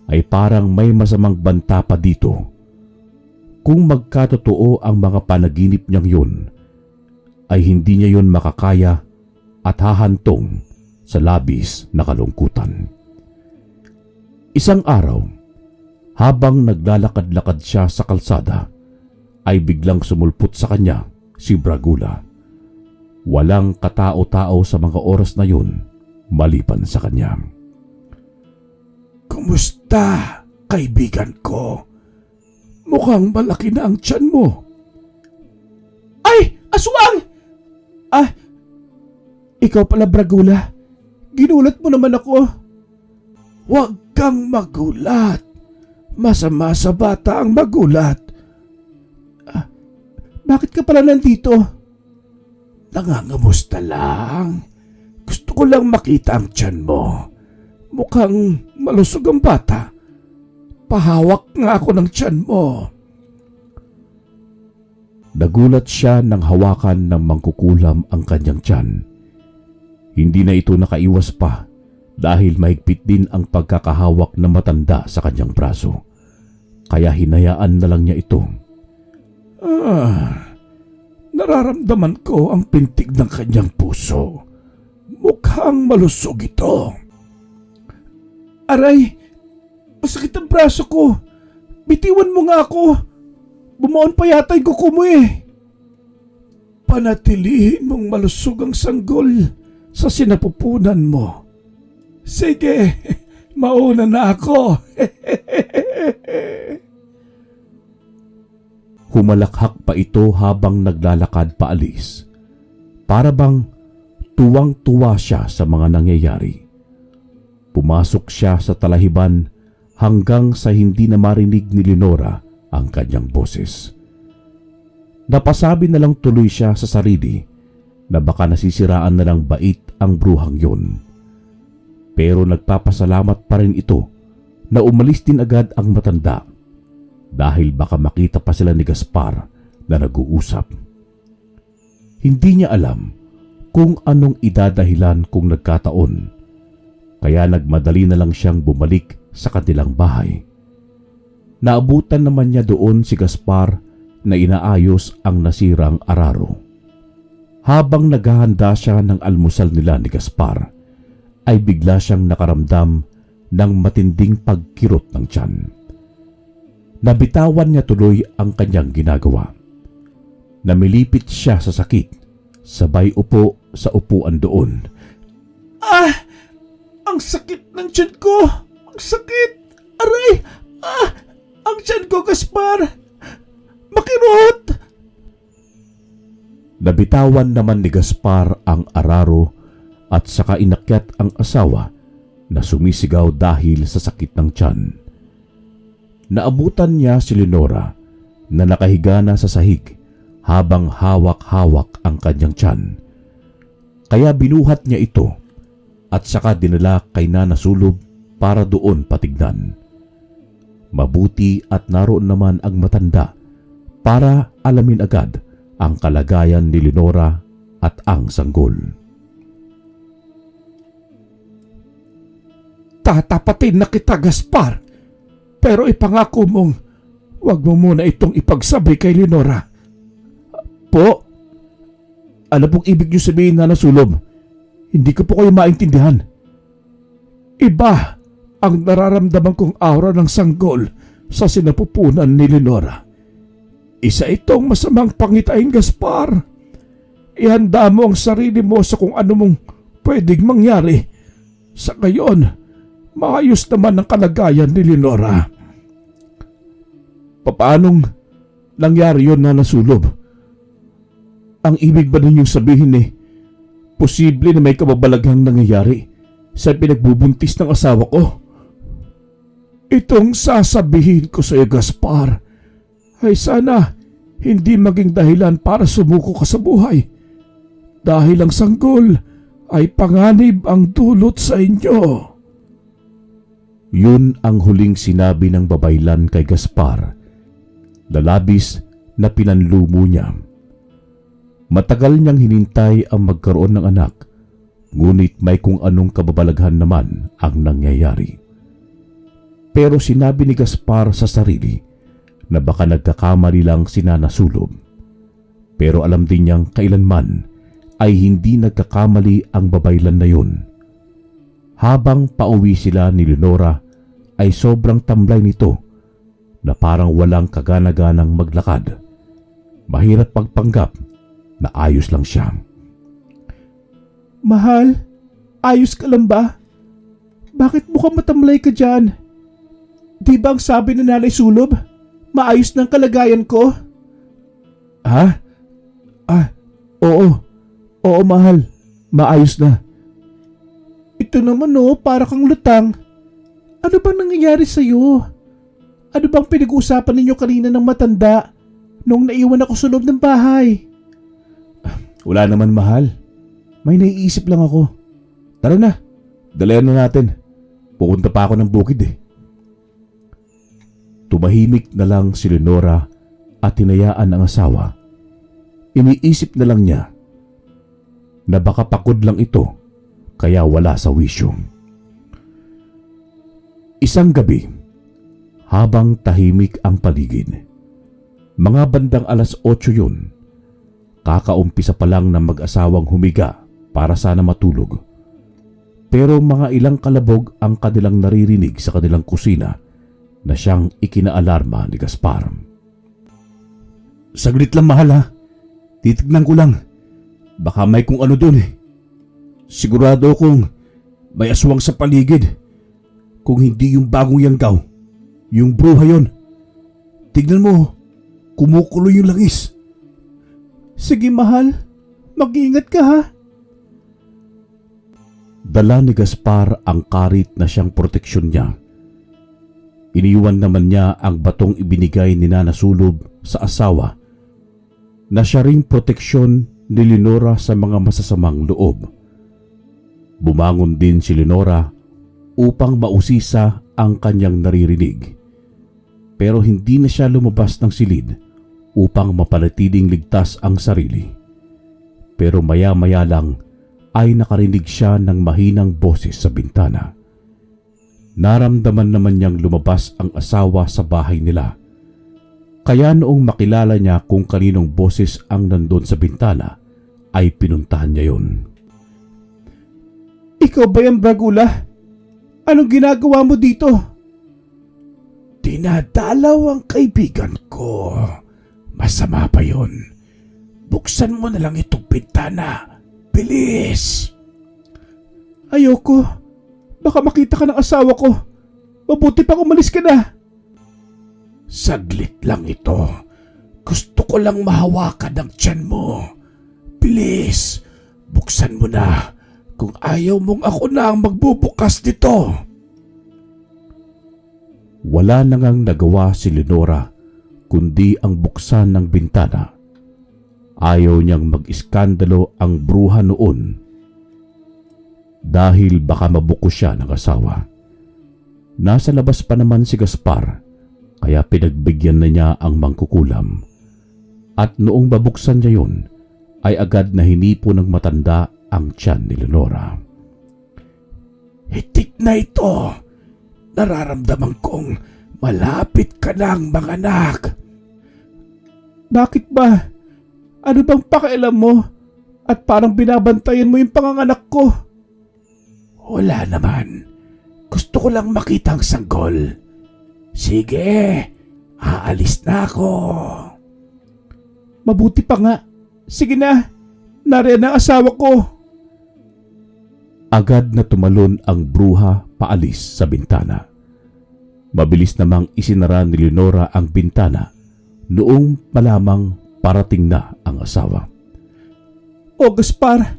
ay parang may masamang banta pa dito. Kung magkatotoo ang mga panaginip niyang yun, ay hindi niya yun makakaya at hahantong sa labis na kalungkutan. Isang araw, habang naglalakad-lakad siya sa kalsada, ay biglang sumulpot sa kanya si Bragula. Walang katao-tao sa mga oras na yun maliban sa kanya. Kumusta, kaibigan ko? Mukhang malaki na ang tiyan mo. Ay! Aswang! Ikaw pala, Bragula. Ginulat mo naman ako. Huwag kang magulat. Masama sa bata ang magulat. Bakit ka pala nandito? Nangangamusta lang. Gusto ko lang makita ang tiyan mo. Mukhang malusog ang bata. Pahawak nga ako ng tiyan mo. Nagulat siya nang hawakan ng mangkukulam ang kanyang tiyan. Hindi na ito nakaiwas pa dahil mahigpit din ang pagkakahawak na matanda sa kanyang braso. Kaya hinayaan na lang niya ito. Nararamdaman ko ang pintig ng kanyang puso. Mukhang malusog ito. Aray! Masakit ang braso ko. Bitiwan mo nga ako. Bumaon pa yata yung kuko mo eh. Panatilihin mong malusog ang sanggol sa sinapupunan mo. Sige, mauna na ako. Humalakhak pa ito habang naglalakad paalis. Para bang tuwang-tuwa siya sa mga nangyayari. Pumasok siya sa talahiban hanggang sa hindi na marinig ni Lenora ang kanyang boses. Napasabi na lang tuloy siya sa sarili na baka nasisiraan na lang bait ang bruhang yon. Pero nagpapasalamat pa rin ito na umalis din agad ang matanda dahil baka makita pa sila ni Gaspar na nag-uusap. Hindi niya alam kung anong idadahilan kung nagkataon. Kaya nagmadali na lang siyang bumalik sa kanilang bahay. Naabutan naman niya doon si Gaspar na inaayos ang nasirang araro. Habang naghahanda siya ng almusal nila ni Gaspar, ay bigla siyang nakaramdam ng matinding pagkirot ng tiyan. Nabitawan niya tuloy ang kanyang ginagawa. Namilipit siya sa sakit, sabay upo sa upuan doon. Ang sakit ng tiyan ko! Ang sakit! Aray! Ang tiyan ko, Gaspar! Makirot! Nabitawan naman ni Gaspar ang araro at saka inakyat ang asawa na sumisigaw dahil sa sakit ng tiyan. Naabutan niya si Leonora na nakahiga na sa sahig habang hawak-hawak ang kanyang tiyan. Kaya binuhat niya ito at saka dinala kay Nana Sulob para doon patignan. Mabuti at naroon naman ang matanda para alamin agad ang kalagayan ni Leonora at ang sanggol. Tatapatin na kita, Gaspar. Pero ipangako mong huwag mo muna itong ipagsabi kay Leonora. Po? Ano pong ibig niyo sabihin, Nana Sulob? Hindi ko po kayo maintindihan. Iba ang nararamdaman kong aura ng sanggol sa sinapupunan ni Leonora. Isa itong masamang pangitain, Gaspar. Ihanda mo ang sarili mo sa kung ano mong pwedeng mangyari. Sa ngayon, maayos naman ang kalagayan ni Leonora. Paanong nangyari yun, Nana Sulob? Ang ibig ba ninyong sabihin posible na may kababalaghang nangyayari sa pinagbubuntis ng asawa ko? Itong sasabihin ko sa iyo, Gaspar, ay sana hindi maging dahilan para sumuko ka sa buhay. Dahil ang sanggol ay panganib ang dulot sa inyo. Yun ang huling sinabi ng babaylan kay Gaspar na labis na pinanlumo niya. Matagal niyang hinintay ang magkaroon ng anak, ngunit may kung anong kababalaghan naman ang nangyayari. Pero sinabi ni Gaspar sa sarili na baka nagkakamali lang si Nana Sulob. Pero alam din niyang kailanman ay hindi nagkakamali ang babaylan na yun. Habang pauwi sila ni Leonora ay sobrang tamlay nito na parang walang kagana-ganang maglakad. Mahirap pagpanggap na ayos lang siya. Mahal, ayos ka lang ba? Bakit mukhang matamlay ka dyan? Di ba ang sabi ni Nanay Sulob, maayos ng kalagayan ko? Ha? Oo. Oo, mahal. Maayos na. Ito naman para kang lutang. Ano bang nangyayari sa'yo? Ano bang pinag-uusapan ninyo kanina ng matanda nung naiwan ako sa loob ng bahay? Wala naman, mahal. May naiisip lang ako. Tara na, dalayan na natin. Pupunta pa ako ng bukid Tumahimik na lang si Leonora at hinayaan ang asawa. Iniisip na lang niya na baka pakod lang ito kaya wala sa wisyo. Isang gabi, habang tahimik ang paligid, mga bandang 8:00 yun, kakaumpisa pa lang ng mag-asawang humiga para sana matulog. Pero mga ilang kalabog ang kanilang naririnig sa kanilang kusina na siyang ikinaalarma ni Gaspar. Saglit lang, mahal, ha? Titignan ko lang. Baka may kung ano dun Sigurado kong may aswang sa paligid. Kung hindi yung bagong yanggaw, yung bruha yon. Tignan mo, kumukulo yung langis. Sige, mahal. Mag-iingat ka, ha? Dala ni Gaspar ang karit na siyang proteksyon niya. Iniwan naman niya ang batong ibinigay ni Nana Sulob sa asawa na siya ring proteksyon ni Leonora sa mga masasamang loob. Bumangon din si Leonora upang mausisa ang kanyang naririnig. Pero hindi na siya lumabas ng silid upang mapanatiling ligtas ang sarili. Pero maya-maya lang ay nakarinig siya ng mahinang boses sa bintana. Naramdaman naman niyang lumabas ang asawa sa bahay nila. Kaya noong makilala niya kung kaninong boses ang nandun sa bintana, ay pinuntahan niya yon. Ikaw ba yan, Bragula? Anong ginagawa mo dito? Dinadalaw ang kaibigan ko. Masama pa yon. Buksan mo na lang itong bintana. Bilis! Ayoko. Baka makita ka ng asawa ko. Mabuti pang umalis ka na. Saglit lang ito. Gusto ko lang mahawakan ang tiyan mo. Bilis, buksan mo na kung ayaw mong ako na ang magbubukas nito. Wala na ngang nagawa si Leonora kundi ang buksan ng bintana. Ayaw niyang mag-iskandalo ang bruha noon dahil baka mabuko siya ng asawa. Nasa labas pa naman si Gaspar kaya pinagbigyan na niya ang mangkukulam. At noong babuksan niya yun, ay agad na hinipo ng matanda ang tiyan ni Leonora. Hitik na ito. Nararamdaman kong malapit ka ng mga anak. Bakit ba? Ano bang pakialam mo? At parang binabantayan mo yung panganganak ko. Wala naman. Gusto ko lang makita ang sanggol. Sige, aalis na ako. Mabuti pa nga. Sige na, nariyan ang asawa ko. Agad na tumalon ang bruha paalis sa bintana. Mabilis namang isinara ni Leonora ang bintana noong malamang parating na ang asawa. O Gaspar,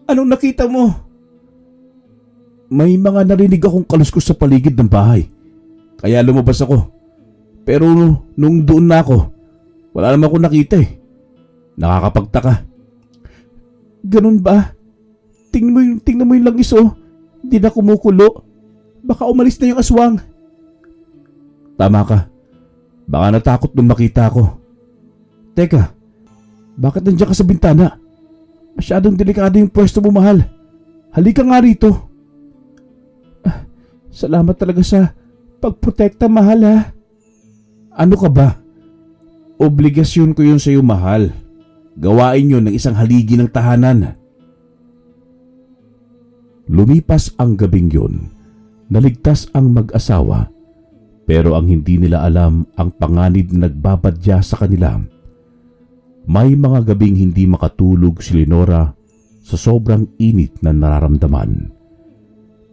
anong nakita mo? May mga narinig akong kaluskos sa paligid ng bahay, kaya lumabas ako. Pero nung doon na ako, wala naman akong nakita eh. Nakakapagtaka. Ganun ba? Tingnan mo yung langis oh. Hindi na kumukulo. Baka umalis na yung aswang. Tama ka. Baka natakot nung makita ko. Teka, bakit nandiyan ka sa bintana? Masyadong delikado yung pwesto mo, mahal. Halika nga rito. Salamat talaga sa pagprotekta, mahal ha. Ano ka ba? Obligasyon ko yun sa iyo, mahal. Gawain yun ng isang haligi ng tahanan. Lumipas ang gabing yun. Naligtas ang mag-asawa. Pero ang hindi nila alam ang panganib na nagbabadya sa kanila. May mga gabing hindi makatulog si Leonora sa sobrang init na nararamdaman.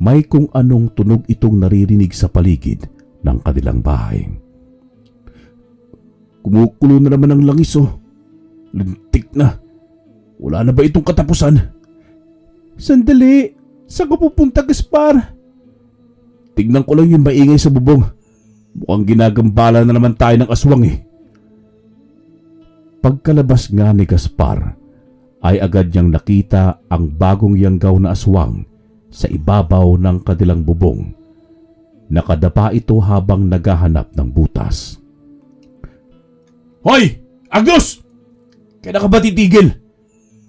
May kung anong tunog itong naririnig sa paligid ng kanilang bahay. Kumukulo na naman ang langis oh. Lintik na. Wala na ba itong katapusan? Sandali. Saan ka pupunta, Gaspar? Tignan ko lang yung maingay sa bubong. Mukhang ginagambala na naman tayo ng aswang eh. Pagkalabas nga ni Gaspar, ay agad niyang nakita ang bagong yanggaw na aswang sa ibabaw ng kanilang bubong. Nakadapa ito habang naghahanap ng butas. Hoy! Agnos! Kailan ka ba titigil?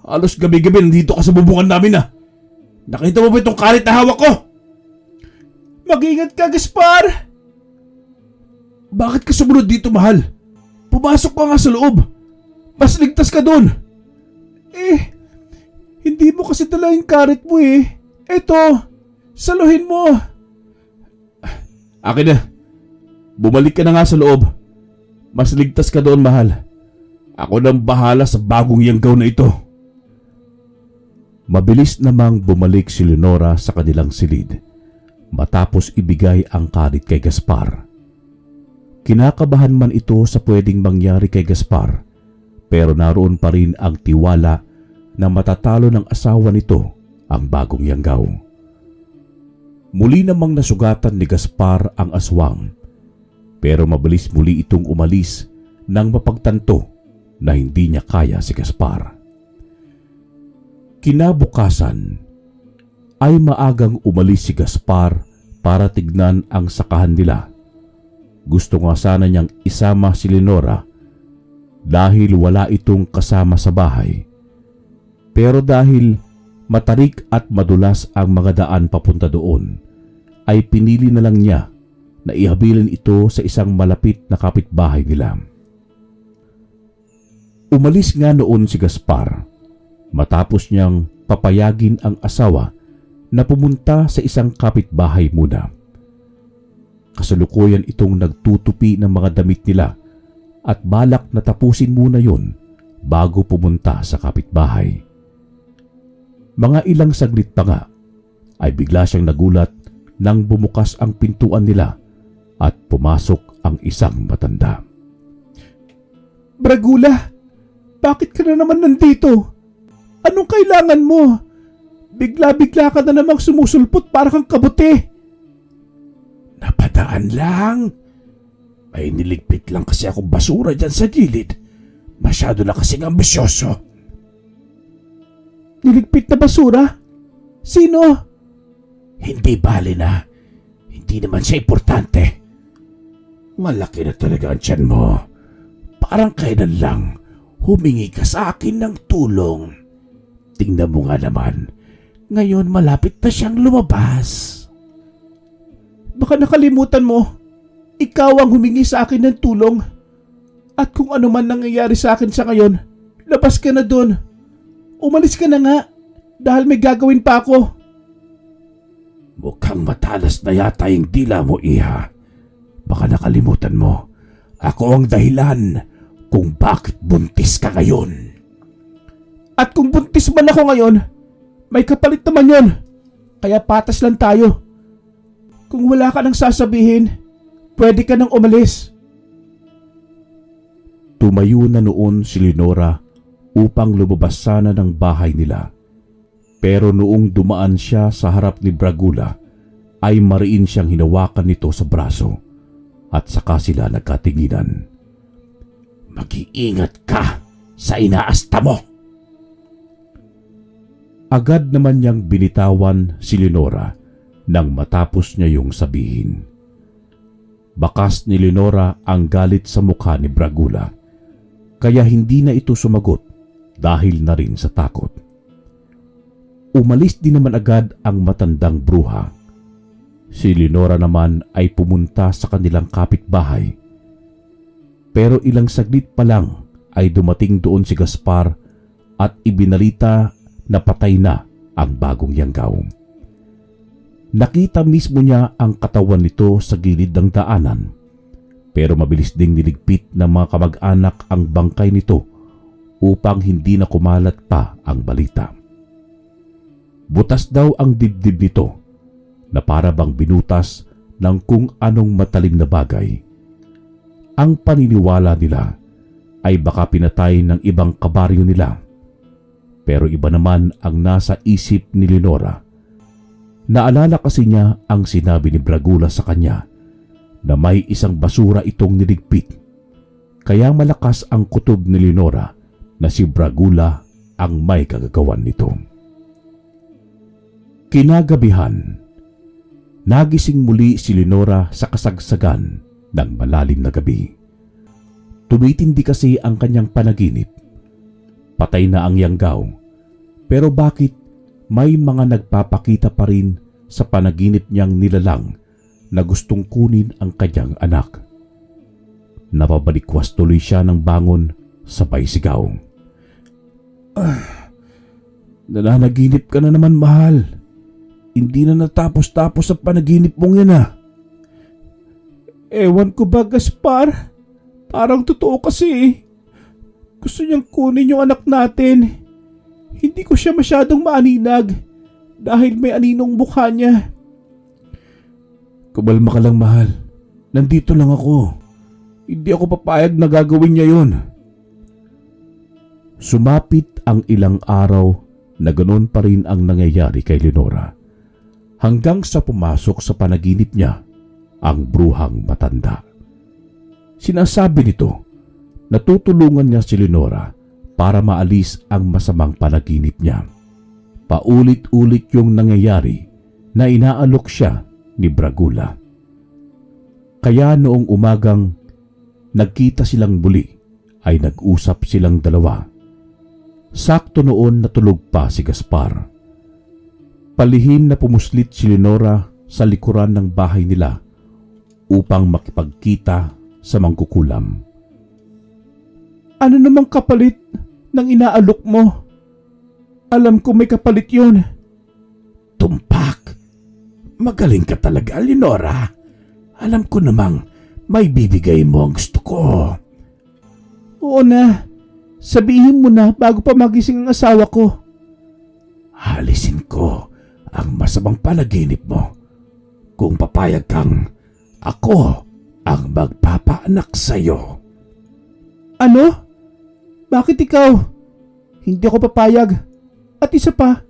Halos gabi-gabi nandito ka sa bubungan namin ah. Nakita mo ba itong kalit na hawak ko? Mag-ingat ka, Gaspar! Bakit ka sumunod dito, mahal? Pumasok ka nga sa loob. Mas ligtas ka doon. Hindi mo kasi dala yung karit mo eh. Eto, saluhin mo. Akin na. Bumalik ka na nga sa loob. Mas ligtas ka doon, mahal. Ako nang bahala sa bagong yanggaw na ito. Mabilis namang bumalik si Leonora sa kanilang silid matapos ibigay ang karit kay Gaspar. Kinakabahan man ito sa pwedeng mangyari kay Gaspar, pero naroon pa rin ang tiwala na matatalo ng asawa nito ang bagong yanggaw. Muli namang nasugatan ni Gaspar ang aswang, pero mabilis muli itong umalis nang mapagtanto na hindi niya kaya si Gaspar. Kinabukasan ay maagang umalis si Gaspar para tignan ang sakahan nila. Gusto nga sana niyang isama si Leonora dahil wala itong kasama sa bahay. Pero dahil matarik at madulas ang mga daan papunta doon, ay pinili na lang niya na ihabilin ito sa isang malapit na kapitbahay nila. Umalis nga noon si Gaspar matapos niyang papayagin ang asawa na pumunta sa isang kapitbahay muna. Kasalukuyan itong nagtutupi ng mga damit nila at balak na tapusin muna yon bago pumunta sa kapitbahay. Mga ilang saglit pa nga ay bigla siyang nagulat nang bumukas ang pintuan nila at pumasok ang isang matanda. Bragula, bakit ka na naman nandito? Anong kailangan mo? Bigla-bigla ka na namang sumusulpot para kang kabuti. Napadaan lang. May niligpit lang kasi ako basura dyan sa gilid. Masyado na kasing ambisyoso. Niligpit na basura? Sino? Hindi bali na. Hindi naman siya importante. Malaki na talaga ang tiyan mo. Parang kailan lang humingi ka sa akin ng tulong. Tingnan mo nga naman. Ngayon malapit na siyang lumabas. Baka nakalimutan mo. Ikaw ang humingi sa akin ng tulong. At kung ano man nangyayari sa akin sa ngayon, labas ka na doon. Umalis ka na nga dahil may gagawin pa ako. Mukhang matalas na yata yung dila mo, Iha. Baka nakalimutan mo. Ako ang dahilan kung bakit buntis ka ngayon. At kung buntis man ako ngayon, may kapalit naman yon. Kaya patas lang tayo. Kung wala ka nang sasabihin, pwede ka nang umalis. Tumayo na noon si Leonora upang lumabas sana ng bahay nila. Pero noong dumaan siya sa harap ni Bragula, ay mariin siyang hinawakan nito sa braso at saka sila nagkatinginan. Mag-iingat ka sa inaasta mo. Agad naman niyang binitawan si Leonora nang matapos niya yung sabihin. Bakas ni Leonora ang galit sa mukha ni Bragula, kaya hindi na ito sumagot dahil na rin sa takot. Umalis din naman agad ang matandang bruha. Si Leonora naman ay pumunta sa kanilang kapitbahay. Pero ilang saglit pa lang ay dumating doon si Gaspar at ibinalita na patay na ang bagong yanggaw. Nakita mismo niya ang katawan nito sa gilid ng daanan, pero mabilis ding niligpit ng mga kamag-anak ang bangkay nito upang hindi na kumalat pa ang balita. Butas daw ang dibdib nito na para bang binutas ng kung anong matalim na bagay. Ang paniniwala nila ay baka pinatay ng ibang kabaryo nila. Pero iba naman ang nasa isip ni Leonora. Naalala kasi niya ang sinabi ni Bragula sa kanya na may isang basura itong niligpit. Kaya malakas ang kutob ni Leonora na si Bragula ang may kagagawan nito. Kinagabihan, nagising muli si Leonora sa kasagsagan ng malalim na gabi. Tumitindi kasi ang kanyang panaginip. Patay na ang yanggaw, pero bakit may mga nagpapakita pa rin sa panaginip niyang nilalang na gustong kunin ang kanyang anak? Napabalikwas tuloy siya ng bangon sabay sigaw. Nananaginip ka na naman, mahal. Hindi na natapos-tapos ang panaginip mong yan, ah. Ewan ko ba, Gaspar? Parang totoo kasi. Gusto niyang kunin yung anak natin. Hindi ko siya masyadong maaninag dahil may aninong mukha niya. Kumalma ka lang, mahal. Nandito lang ako. Hindi ako papayag na gagawin niya yun. Sumapit ang ilang araw na ganoon pa rin ang nangyayari kay Leonora. Hanggang sa pumasok sa panaginip niya ang bruhang matanda. Sinasabi nito na tutulungan niya si Leonora para maalis ang masamang panaginip niya. Paulit-ulit yung nangyayari na inaalok siya ni Bragula. Kaya noong umagang nagkita silang muli ay nag-usap silang dalawa. Sakto noon natulog pa si Gaspar. Palihim na pumuslit si Leonora sa likuran ng bahay nila upang makipagkita sa mangkukulam. Ano namang kapalit ng inaalok mo? Alam ko may kapalit yun. Tumpak! Magaling ka talaga, Leonora. Alam ko namang may bibigay mo ang gusto ko. Oo na. Sabihin mo na bago pa magising ang asawa ko. Halisin ko ang masamang panaginip mo. Kung papayag kang, ako ang magpapaanak sa'yo. Ano? Bakit ikaw? Hindi ako papayag. At isa pa,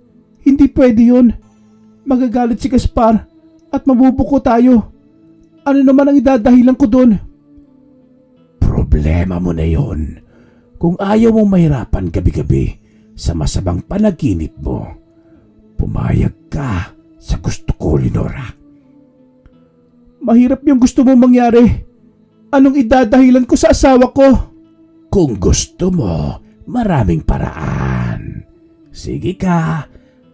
hindi pwede yun. Magagalit si Gaspar at mabubuko tayo. Ano naman ang idadahilan ko doon? Problema mo na yon. Kung ayaw mong mahirapan gabi-gabi sa masamang panaginip mo, pumayag ka sa gusto ko, Lenora. Mahirap yung gusto mong mangyari. Anong idadahilan ko sa asawa ko? Kung gusto mo, maraming paraan. Sige ka,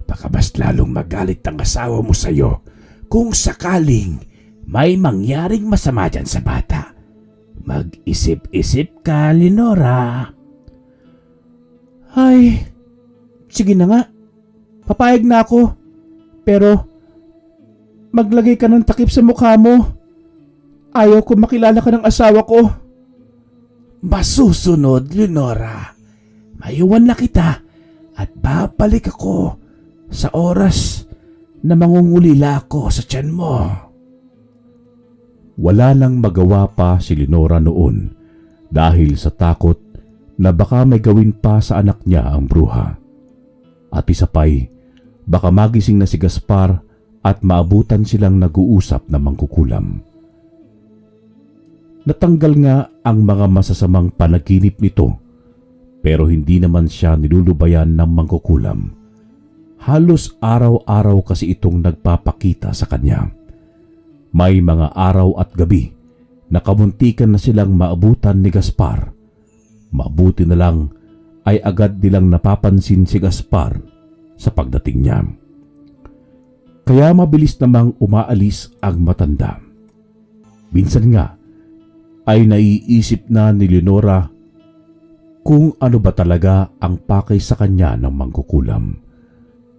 baka mas lalong magalit ang asawa mo sa'yo kung sakaling may mangyaring masama dyan sa bata. Mag-isip-isip ka, Lenora. Ay, sige na nga. Papayag na ako. Pero, maglagay ka ng takip sa mukha mo. Ayaw ko makilala ka ng asawa ko. Masusunod, Lenora. Maiwan na kita at babalik ako sa oras na mangungulila ako sa tiyan mo. Wala nang magawa pa si Lenora noon dahil sa takot na baka may gawin pa sa anak niya ang bruha. At isa pa'y baka magising na si Gaspar at maabutan silang nag-uusap na mangkukulam. Natanggal nga ang mga masasamang panaginip nito pero hindi naman siya nilulubayan ng mangkukulam. Halos araw-araw kasi itong nagpapakita sa kanya. May mga araw at gabi na kabuntikan na silang maabutan ni Gaspar. Mabuti na lang ay agad nilang napapansin si Gaspar sa pagdating niya. Kaya mabilis namang umaalis ang matanda. Minsan nga ay naiisip na ni Lenora kung ano ba talaga ang pakay sa kanya ng mangkukulam.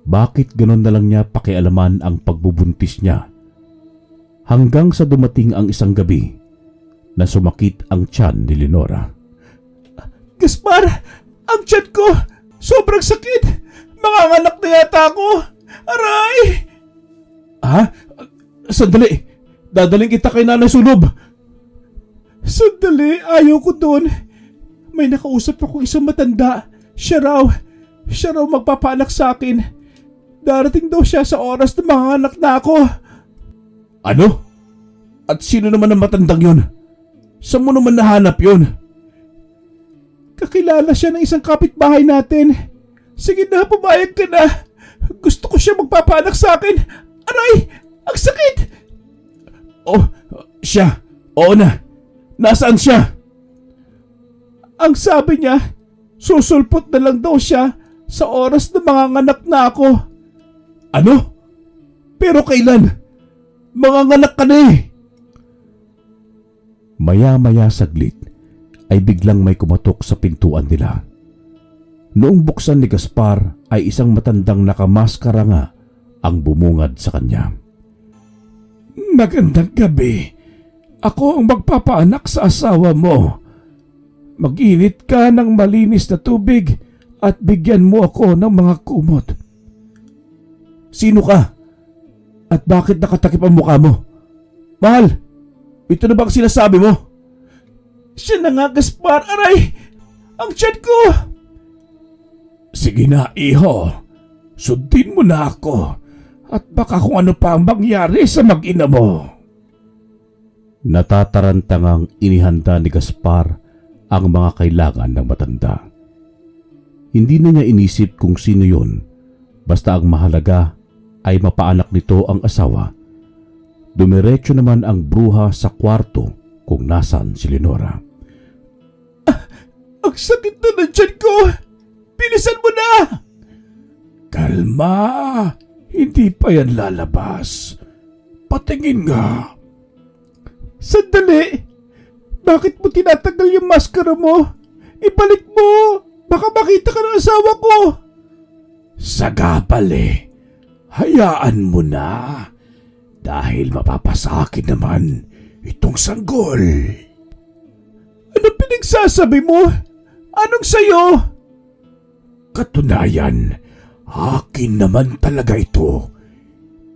Bakit ganon na lang niya pakialaman ang pagbubuntis niya? Hanggang sa dumating ang isang gabi na sumakit ang tiyan ni Lenora. Gaspar, ang tiyan ko! Sobrang sakit! Manganganak na yata ako! Aray! Ha? Sandali! Dadaling kita kay Nanay Sunob! Sandali, ayaw ko doon. May nakausap akong isang matanda. Siya raw magpapaanak sa akin. Darating daw siya sa oras na manganganak na ako. Ano? At sino naman ang matandang yun? Saan mo naman nahanap yun? Kakilala siya ng isang kapitbahay natin. Sige na, pumayag ka na. Gusto ko siya magpapaanak sa akin. Aray! Ang sakit! Oh, siya. Oo na. Nasaan siya? Ang sabi niya, susulpot na lang daw siya sa oras na manganganak na ako. Ano? Pero kailan? Manganganak ka na eh. Maya-maya saglit ay biglang may kumatok sa pintuan nila. Noong buksan ni Gaspar ay isang matandang nakamaskara nga ang bumungad sa kanya. Magandang gabi. Ako ang magpapaanak sa asawa mo. Mag-init ka ng malinis na tubig at bigyan mo ako ng mga kumot. Sino ka? At bakit nakatakip ang mukha mo? Mahal, ito na ba ang sinasabi mo? Siya na nga, Gaspar. Aray! Ang tiyan ko! Sige na, iho. Sundin mo na ako. At baka kung ano pa ang mangyari sa mag-ina mo. Natatarantangang inihanda ni Gaspar ang mga kailangan ng matanda. Hindi na niya inisip kung sino yun. Basta ang mahalaga ay mapaanak nito ang asawa. Dumiretso naman ang bruha sa kwarto kung nasan si Lenora. Ang sakit na ng tiyan ko! Bilisan mo na! Kalma! Hindi pa yan lalabas. Patingin nga. Sandali! Bakit mo tinatagal yung maskara mo? Ibalik mo! Baka makita ka ng asawa ko! Sagabal eh. Hayaan mo na. Dahil mapapasakin naman itong sanggol. Ano pinagsasabi mo? Anong sayo? Katunayan, akin naman talaga ito.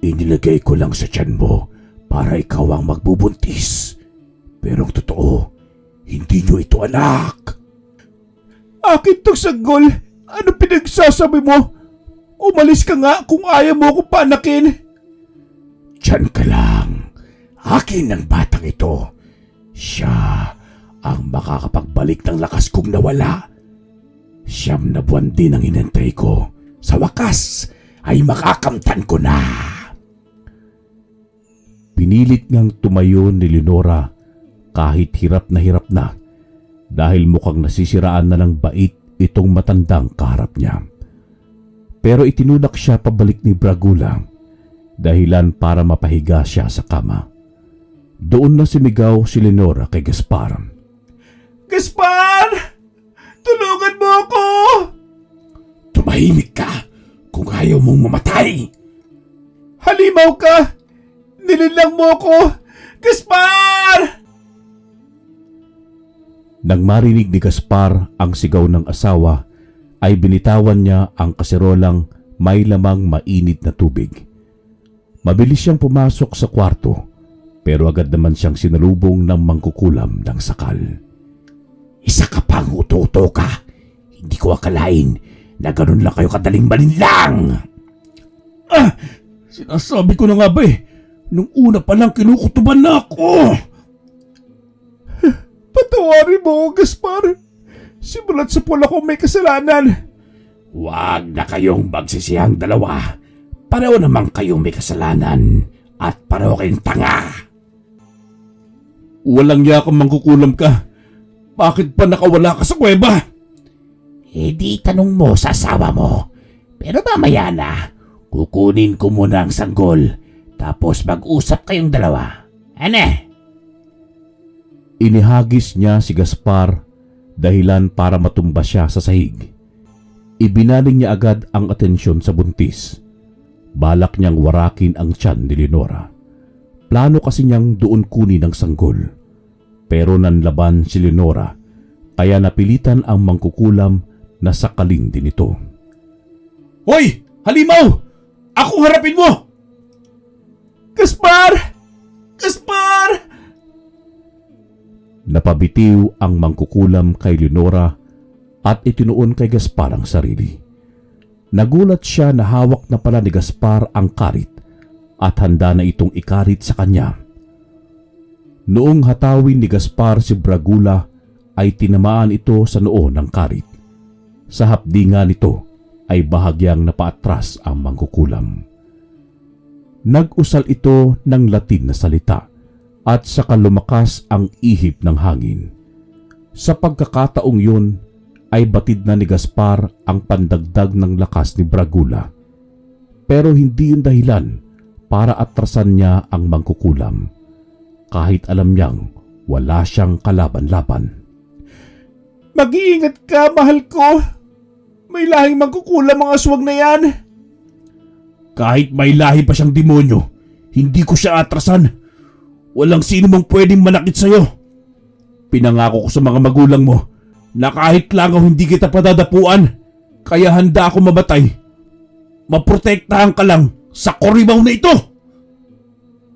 Inilagay ko lang sa tiyan mo para ikaw ang magbubuntis. Pero ang totoo, hindi nyo ito anak. Akin tong sanggol! Ano pinagsasabi mo? Umalis ka nga kung ayaw mo akong panakin. Diyan ka lang. Akin ang batang ito. Siya ang makakapagbalik ng lakas kong nawala. 9 na buwan din ang inantay ko. Sa wakas ay makakamtan ko na. Pinilit ngang tumayo ni Leonora kahit hirap na dahil mukhang nasisiraan na ng bait itong matandang kaharap niya. Pero itinulak siya pabalik ni Bragula, dahilan para mapahiga siya sa kama. Doon na sumigaw si Leonora kay Gaspar. Gaspar! Tulungan mo ako! Tumahimik ka kung ayaw mong mamatay. Halimaw ka! Nilinlang mo ako! Gaspar! Nang marinig ni Gaspar ang sigaw ng asawa, ay binitawan niya ang kaserolang may lamang mainit na tubig. Mabilis siyang pumasok sa kwarto, pero agad naman siyang sinalubong ng mangkukulam ng sakal. Isa ka pang uto ka. Hindi ko akalain na ganun lang kayo kadaling malinlang. Sinasabi ko na nga ba nung una pa lang kinukutuban na ako. Patawarin mo ako, Gaspar. Simulat sa pula ko may kasalanan. Huwag na kayong magsisiyang dalawa. Pareho naman kayong may kasalanan at pareho kayong tanga. Walang yakang mangkukulam ka. Bakit pa nakawala ka sa kuweba? Di tanong mo sa asawa mo. Pero mamaya na, kukunin ko muna ang sanggol. Tapos mag-usap kayong dalawa. Ano? Inihagis niya si Gaspar dahilan para matumba siya sa sahig. Ibinaling niya agad ang atensyon sa buntis. Balak niyang warakin ang tiyan ni Leonora. Plano kasi niyang doon kunin ang sanggol. Pero nanlaban si Leonora, kaya napilitan ang mangkukulam na sakaling din ito. Hoy! Halimaw! Ako harapin mo! Gaspar! Gaspar! Napabitiw ang mangkukulam kay Leonora at itinuon kay Gaspar ang sarili. Nagulat siya na hawak na pala ni Gaspar ang karit at handa na itong ikarit sa kanya. Noong hatawin ni Gaspar si Bragula ay tinamaan ito sa noo ng karit. Sa hapdingan nito ay bahagyang napaatras ang mangkukulam. Nag-usal ito ng Latin na salita at saka lumakas ang ihip ng hangin. Sa pagkakataong yun ay batid na ni Gaspar ang pandagdag ng lakas ni Bragula. Pero hindi yun dahilan para atrasan niya ang mangkukulam. Kahit alam niyang wala siyang kalaban-laban. Mag-iingat ka, mahal ko. May lahing mangkukulam ang aswang na yan. Kahit may lahi pa siyang demonyo, hindi ko siya atrasan. Walang sino mang pwedeng manakit sa'yo. Pinangako ko sa mga magulang mo na kahit langaw hindi kita padadapuan, kaya handa ako mamatay. Maprotektahan ka lang sa koribaw na ito.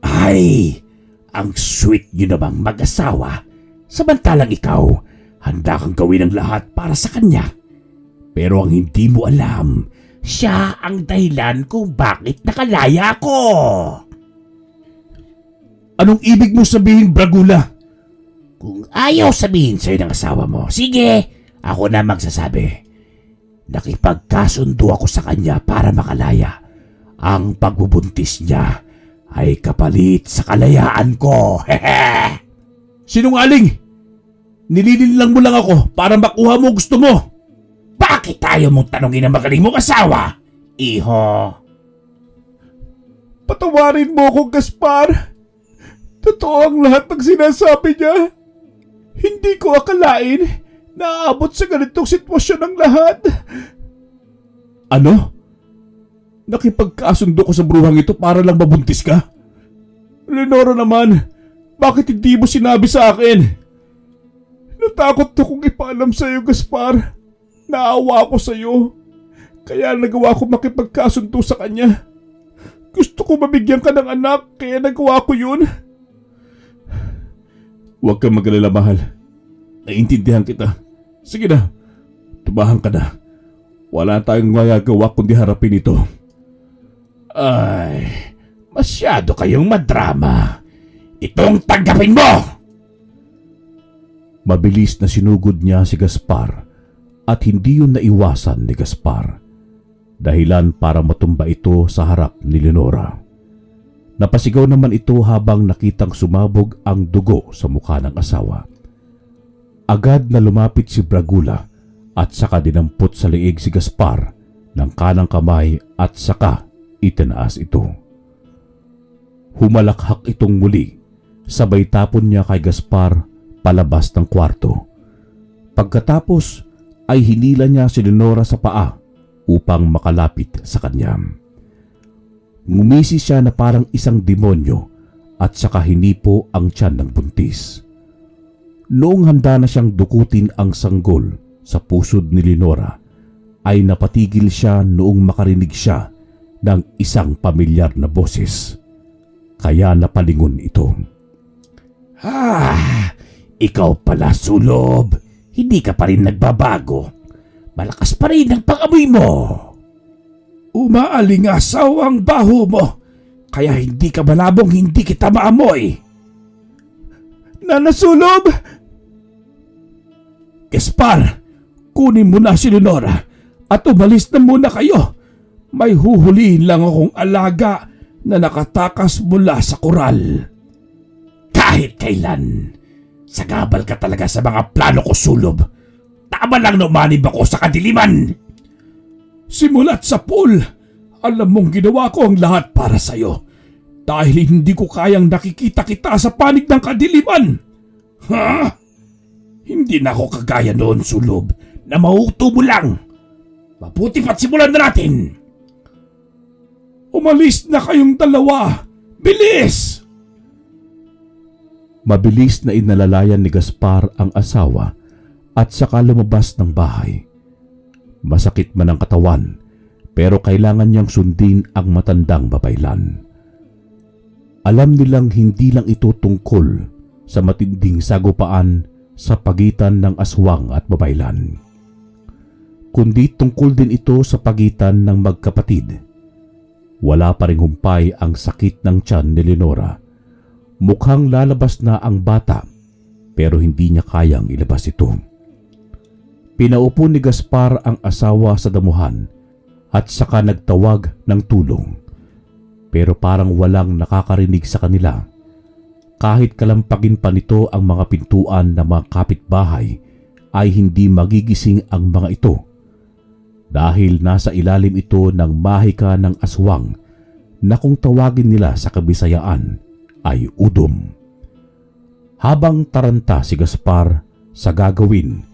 Ay, ang sweet niyo namang mag-asawa, samantalang ikaw, handa kang gawin ang lahat para sa kanya. Pero ang hindi mo alam, siya ang dahilan kung bakit nakalaya ko. Anong ibig mo sabihin, Bragula? Kung ayaw sabihin sa'yo ng asawa mo, sige, ako na magsasabi. Nakipagkasundo ako sa kanya para makalaya. Ang pagbubuntis niya ay kapalit sa kalayaan ko. Sinungaling! Nililinlang mo lang ako para makuha mo gusto mo. Bakit tayo mong tanongin ang magaling mong asawa, iho? Patawarin mo ako, Gaspar. Totoo ang lahat ng sinasabi niya. Hindi ko akalain na aabot sa ganitong sitwasyon ang lahat. Ano? Nakipagkasundo ko sa bruhang ito para lang mabuntis ka? Leonora naman, bakit hindi mo sinabi sa akin? Natakot akong ipaalam sa iyo, Gaspar. Naawa ako sa iyo. Kaya nagawa ko makipagkasundo sa kanya. Gusto ko mabigyan ka ng anak, kaya nagawa ko yun. Huwag kang mag-alala, mahal. Naiintindihan kita. Sige na, tubahan ka na. Wala tayong magagawa kundi harapin ito. Ay, masyado kayong madrama. Itong tanggapin mo! Mabilis na sinugod niya si Gaspar at hindi yun naiwasan ni Gaspar. Dahilan para matumba ito sa harap ni Leonora. Napasigaw naman ito habang nakitang sumabog ang dugo sa mukha ng asawa. Agad na lumapit si Bragula at saka dinampot sa liig si Gaspar ng kanang kamay at saka itinaas ito. Humalakhak itong muli, sabay tapon niya kay Gaspar palabas ng kwarto. Pagkatapos ay hinila niya si Leonora sa paa upang makalapit sa kanya. Ngumisi siya na parang isang demonyo at saka hinipo ang tiyan ng buntis. Noong handa na siyang dukutin ang sanggol sa pusod ni Leonora, ay napatigil siya noong makarinig siya ng isang pamilyar na boses. Kaya napalingon ito. Ikaw pala, Sulob. Hindi ka pa rin nagbabago. Malakas pa rin ang pang-amoy mo. Umaalingasaw ang baho mo, kaya hindi ka malabong hindi kita maamoy. Nanasulob! Gaspar, kunin mo na si Leonora at umalis na muna kayo. May huhulihin lang akong alaga na nakatakas mula sa koral. Kahit kailan, sagabal ka talaga sa mga plano ko, Sulob. Tama lang na umanib ako sa kadiliman. Simulat sa pool, alam mong ginawa ko ang lahat para sa'yo. Dahil hindi ko kayang nakikita kita sa panig ng kadiliman. Ha? Hindi na ako kagaya noon, Sulob, na mahuto mo lang. Mabuti pa't simulan na natin. Umalis na kayong dalawa. Bilis! Mabilis na inalalayan ni Gaspar ang asawa at saka lumabas ng bahay. Masakit man ang katawan, pero kailangan niyang sundin ang matandang babaylan. Alam nilang hindi lang ito tungkol sa matinding sagupaan sa pagitan ng aswang at babaylan, kundi tungkol din ito sa pagitan ng magkapatid. Wala pa ring humpay ang sakit ng tiyan ni Leonora. Mukhang lalabas na ang bata, pero hindi niya kayang ilabas ito. Pinaupo ni Gaspar ang asawa sa damuhan at saka nagtawag ng tulong. Pero parang walang nakakarinig sa kanila. Kahit kalampagin pa nito ang mga pintuan ng mga kapitbahay, ay hindi magigising ang mga ito. Dahil nasa ilalim ito ng mahika ng aswang na kung tawagin nila sa Kabisayaan ay udom. Habang taranta si Gaspar sa gagawin,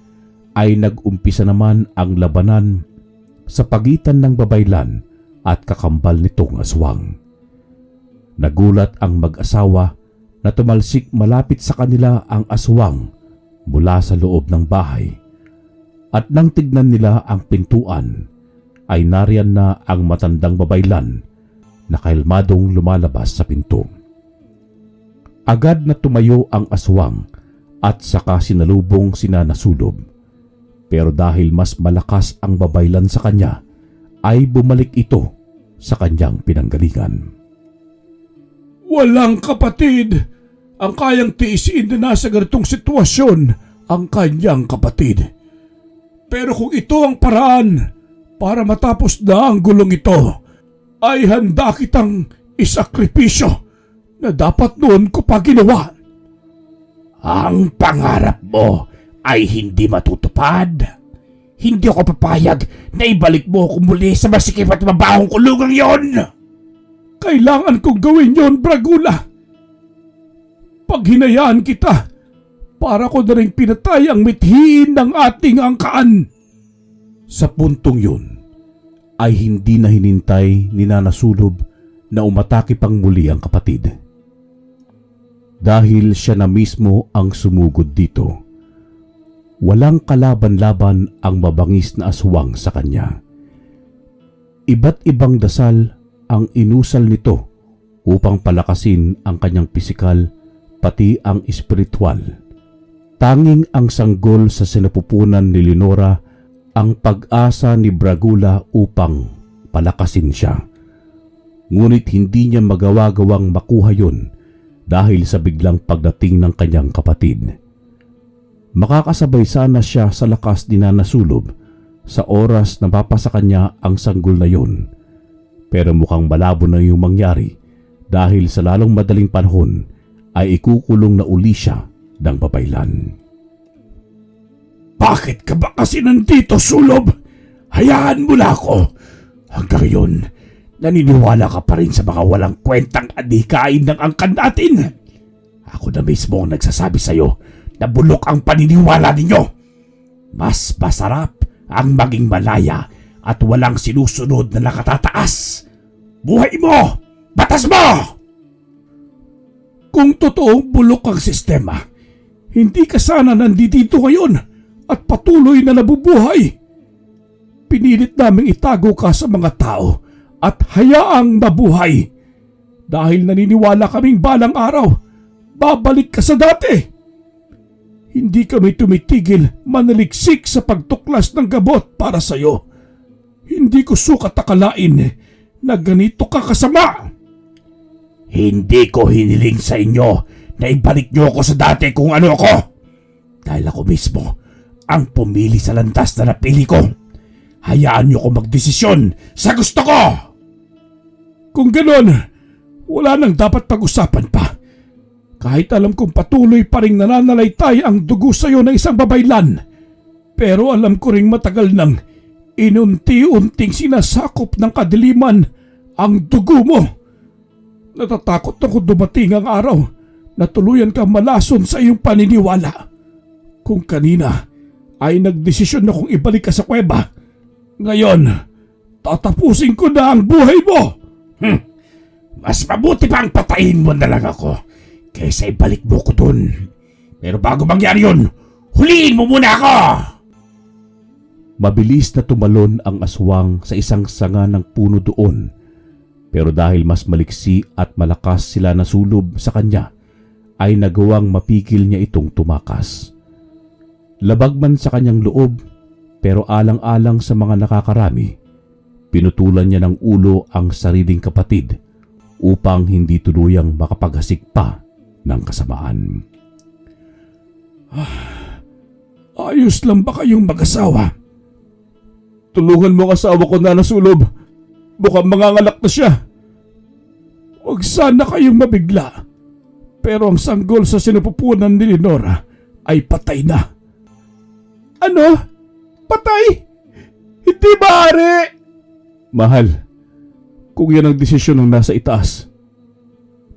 ay nag-umpisa naman ang labanan sa pagitan ng babaylan at kakambal nitong aswang. Nagulat ang mag-asawa na tumalsik malapit sa kanila ang aswang mula sa loob ng bahay. At nang tignan nila ang pintuan, ay nariyan na ang matandang babaylan na kalmadong lumalabas sa pinto. Agad na tumayo ang aswang at saka sinalubong sina Nasulob. Pero dahil mas malakas ang babaylan sa kanya, ay bumalik ito sa kanyang pinanggalingan. Walang kapatid ang kayang tiisin na nasa ganitong sitwasyon ang kanyang kapatid. Pero kung ito ang paraan para matapos na ang gulong ito, ay handa kitang isakripisyo na dapat noon ko pa ginawa. Ang pangarap mo ay hindi matutupad. Hindi ako papayag na ibalik mo ako muli sa masikip at mabahong kulungang yon. Kailangan kong gawin yon, Bragula. Pag hinayaan kita, para ko na rin pinatay ang mithiin ng ating angkaan. Sa puntong yun, ay hindi na hinintay ni Nasulob na umatake pang muli ang kapatid. Dahil siya na mismo ang sumugod dito. Walang kalaban-laban ang mabangis na aswang sa kanya. Iba't ibang dasal ang inusal nito upang palakasin ang kanyang pisikal pati ang espiritual. Tanging ang sanggol sa sinapupunan ni Leonora ang pag-asa ni Bragula upang palakasin siya. Ngunit hindi niya magawa-gawang makuha yun dahil sa biglang pagdating ng kanyang kapatid. Makakasabay sana siya sa lakas ni Nana Sulob sa oras na papasa kanya ang sanggol na yun. Pero mukhang malabo na yung mangyari dahil sa lalong madaling panahon ay ikukulong na uli siya ng babaylan. Bakit ka ba kasi nandito, Sulob? Hayaan mo na ako. Hanggang ngayon, naniniwala ka pa rin sa mga walang kwentang adhikain ng angkan natin. Ako na mismo ang nagsasabi sa'yo na bulok ang paniniwala ninyo. Mas masarap ang maging malaya at walang sinusunod na nakatataas. Buhay mo! Batas mo! Kung totoong bulok ang sistema, hindi ka sana nandito ngayon at patuloy na nabubuhay. Pinilit naming itago ka sa mga tao at hayaang mabuhay. Dahil naniniwala kaming balang araw, babalik ka sa dati. Hindi kami tumitigil manaliksik sa pagtuklas ng gabot para sa'yo. Hindi ko sukat akalain na ganito ka kasama. Hindi ko hiniling sa inyo na ibalik niyo ako sa dati kung ano ako. Dahil ako mismo ang pumili sa landas na napili ko. Hayaan niyo ko magdesisyon sa gusto ko. Kung ganon, wala nang dapat pag-usapan pa. Kahit alam kong patuloy pa rin nananalaytay ang dugo sa iyo ng isang babaylan. Pero alam ko ring matagal nang inunti-unting sinasakop ng kadiliman ang dugo mo. Natatakot ako dumating ang araw na tuluyan kang malason sa iyong paniniwala. Kung kanina ay nagdesisyon na kong ibalik ka sa kuweba, ngayon tatapusin ko na ang buhay mo. Mas mabuti pang patayin mo na lang ako kaysa ibalik mo ko dun. Pero bago mangyari yun, huliin mo muna ako! Mabilis na tumalon ang aswang sa isang sanga ng puno doon. Pero dahil mas maliksi at malakas sila na sulob sa kanya, ay nagawang mapigil niya itong tumakas. Labag man sa kanyang loob, pero alang-alang sa mga nakakarami, pinutulan niya ng ulo ang sariling kapatid upang hindi tuluyang makapaghasik pa ng kasamaan. Ayos lang ba kayong mag-asawa? Tulungan mo ang asawa ko na nasulob. Mukhang mangangalak na siya. Huwag sana kayong mabigla. Pero ang sanggol sa sinupupunan ni Lenora ay patay na. Ano? Patay? Hindi maaari! Mahal, kung yan ang desisyon ng nasa itaas,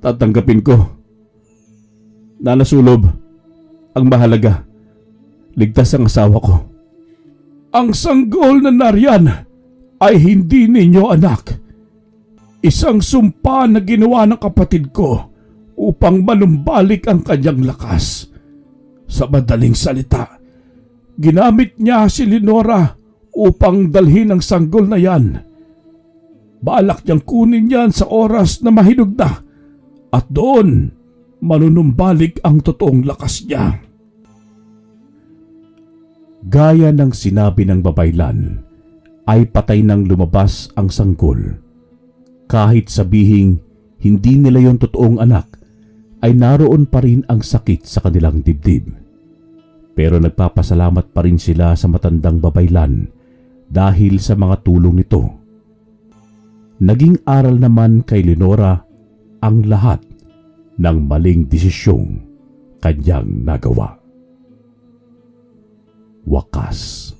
tatanggapin ko. Nanasulob, ang mahalaga, ligtas ang asawa ko. Ang sanggol na nariyan ay hindi ninyo anak. Isang sumpa na ginawa ng kapatid ko upang manumbalik ang kanyang lakas. Sa madaling salita, ginamit niya si Lenora upang dalhin ang sanggol na yan. Balak niyang kunin yan sa oras na mahinog na at doon manunumbalik ang totoong lakas niya. Gaya ng sinabi ng babaylan, ay patay nang lumabas ang sanggol. Kahit sabihing hindi nila yon totoong anak, ay naroon pa rin ang sakit sa kanilang dibdib. Pero nagpapasalamat pa rin sila sa matandang babaylan dahil sa mga tulong nito. Naging aral naman kay Lenora ang lahat ng maling desisyong kanyang nagawa. Wakas.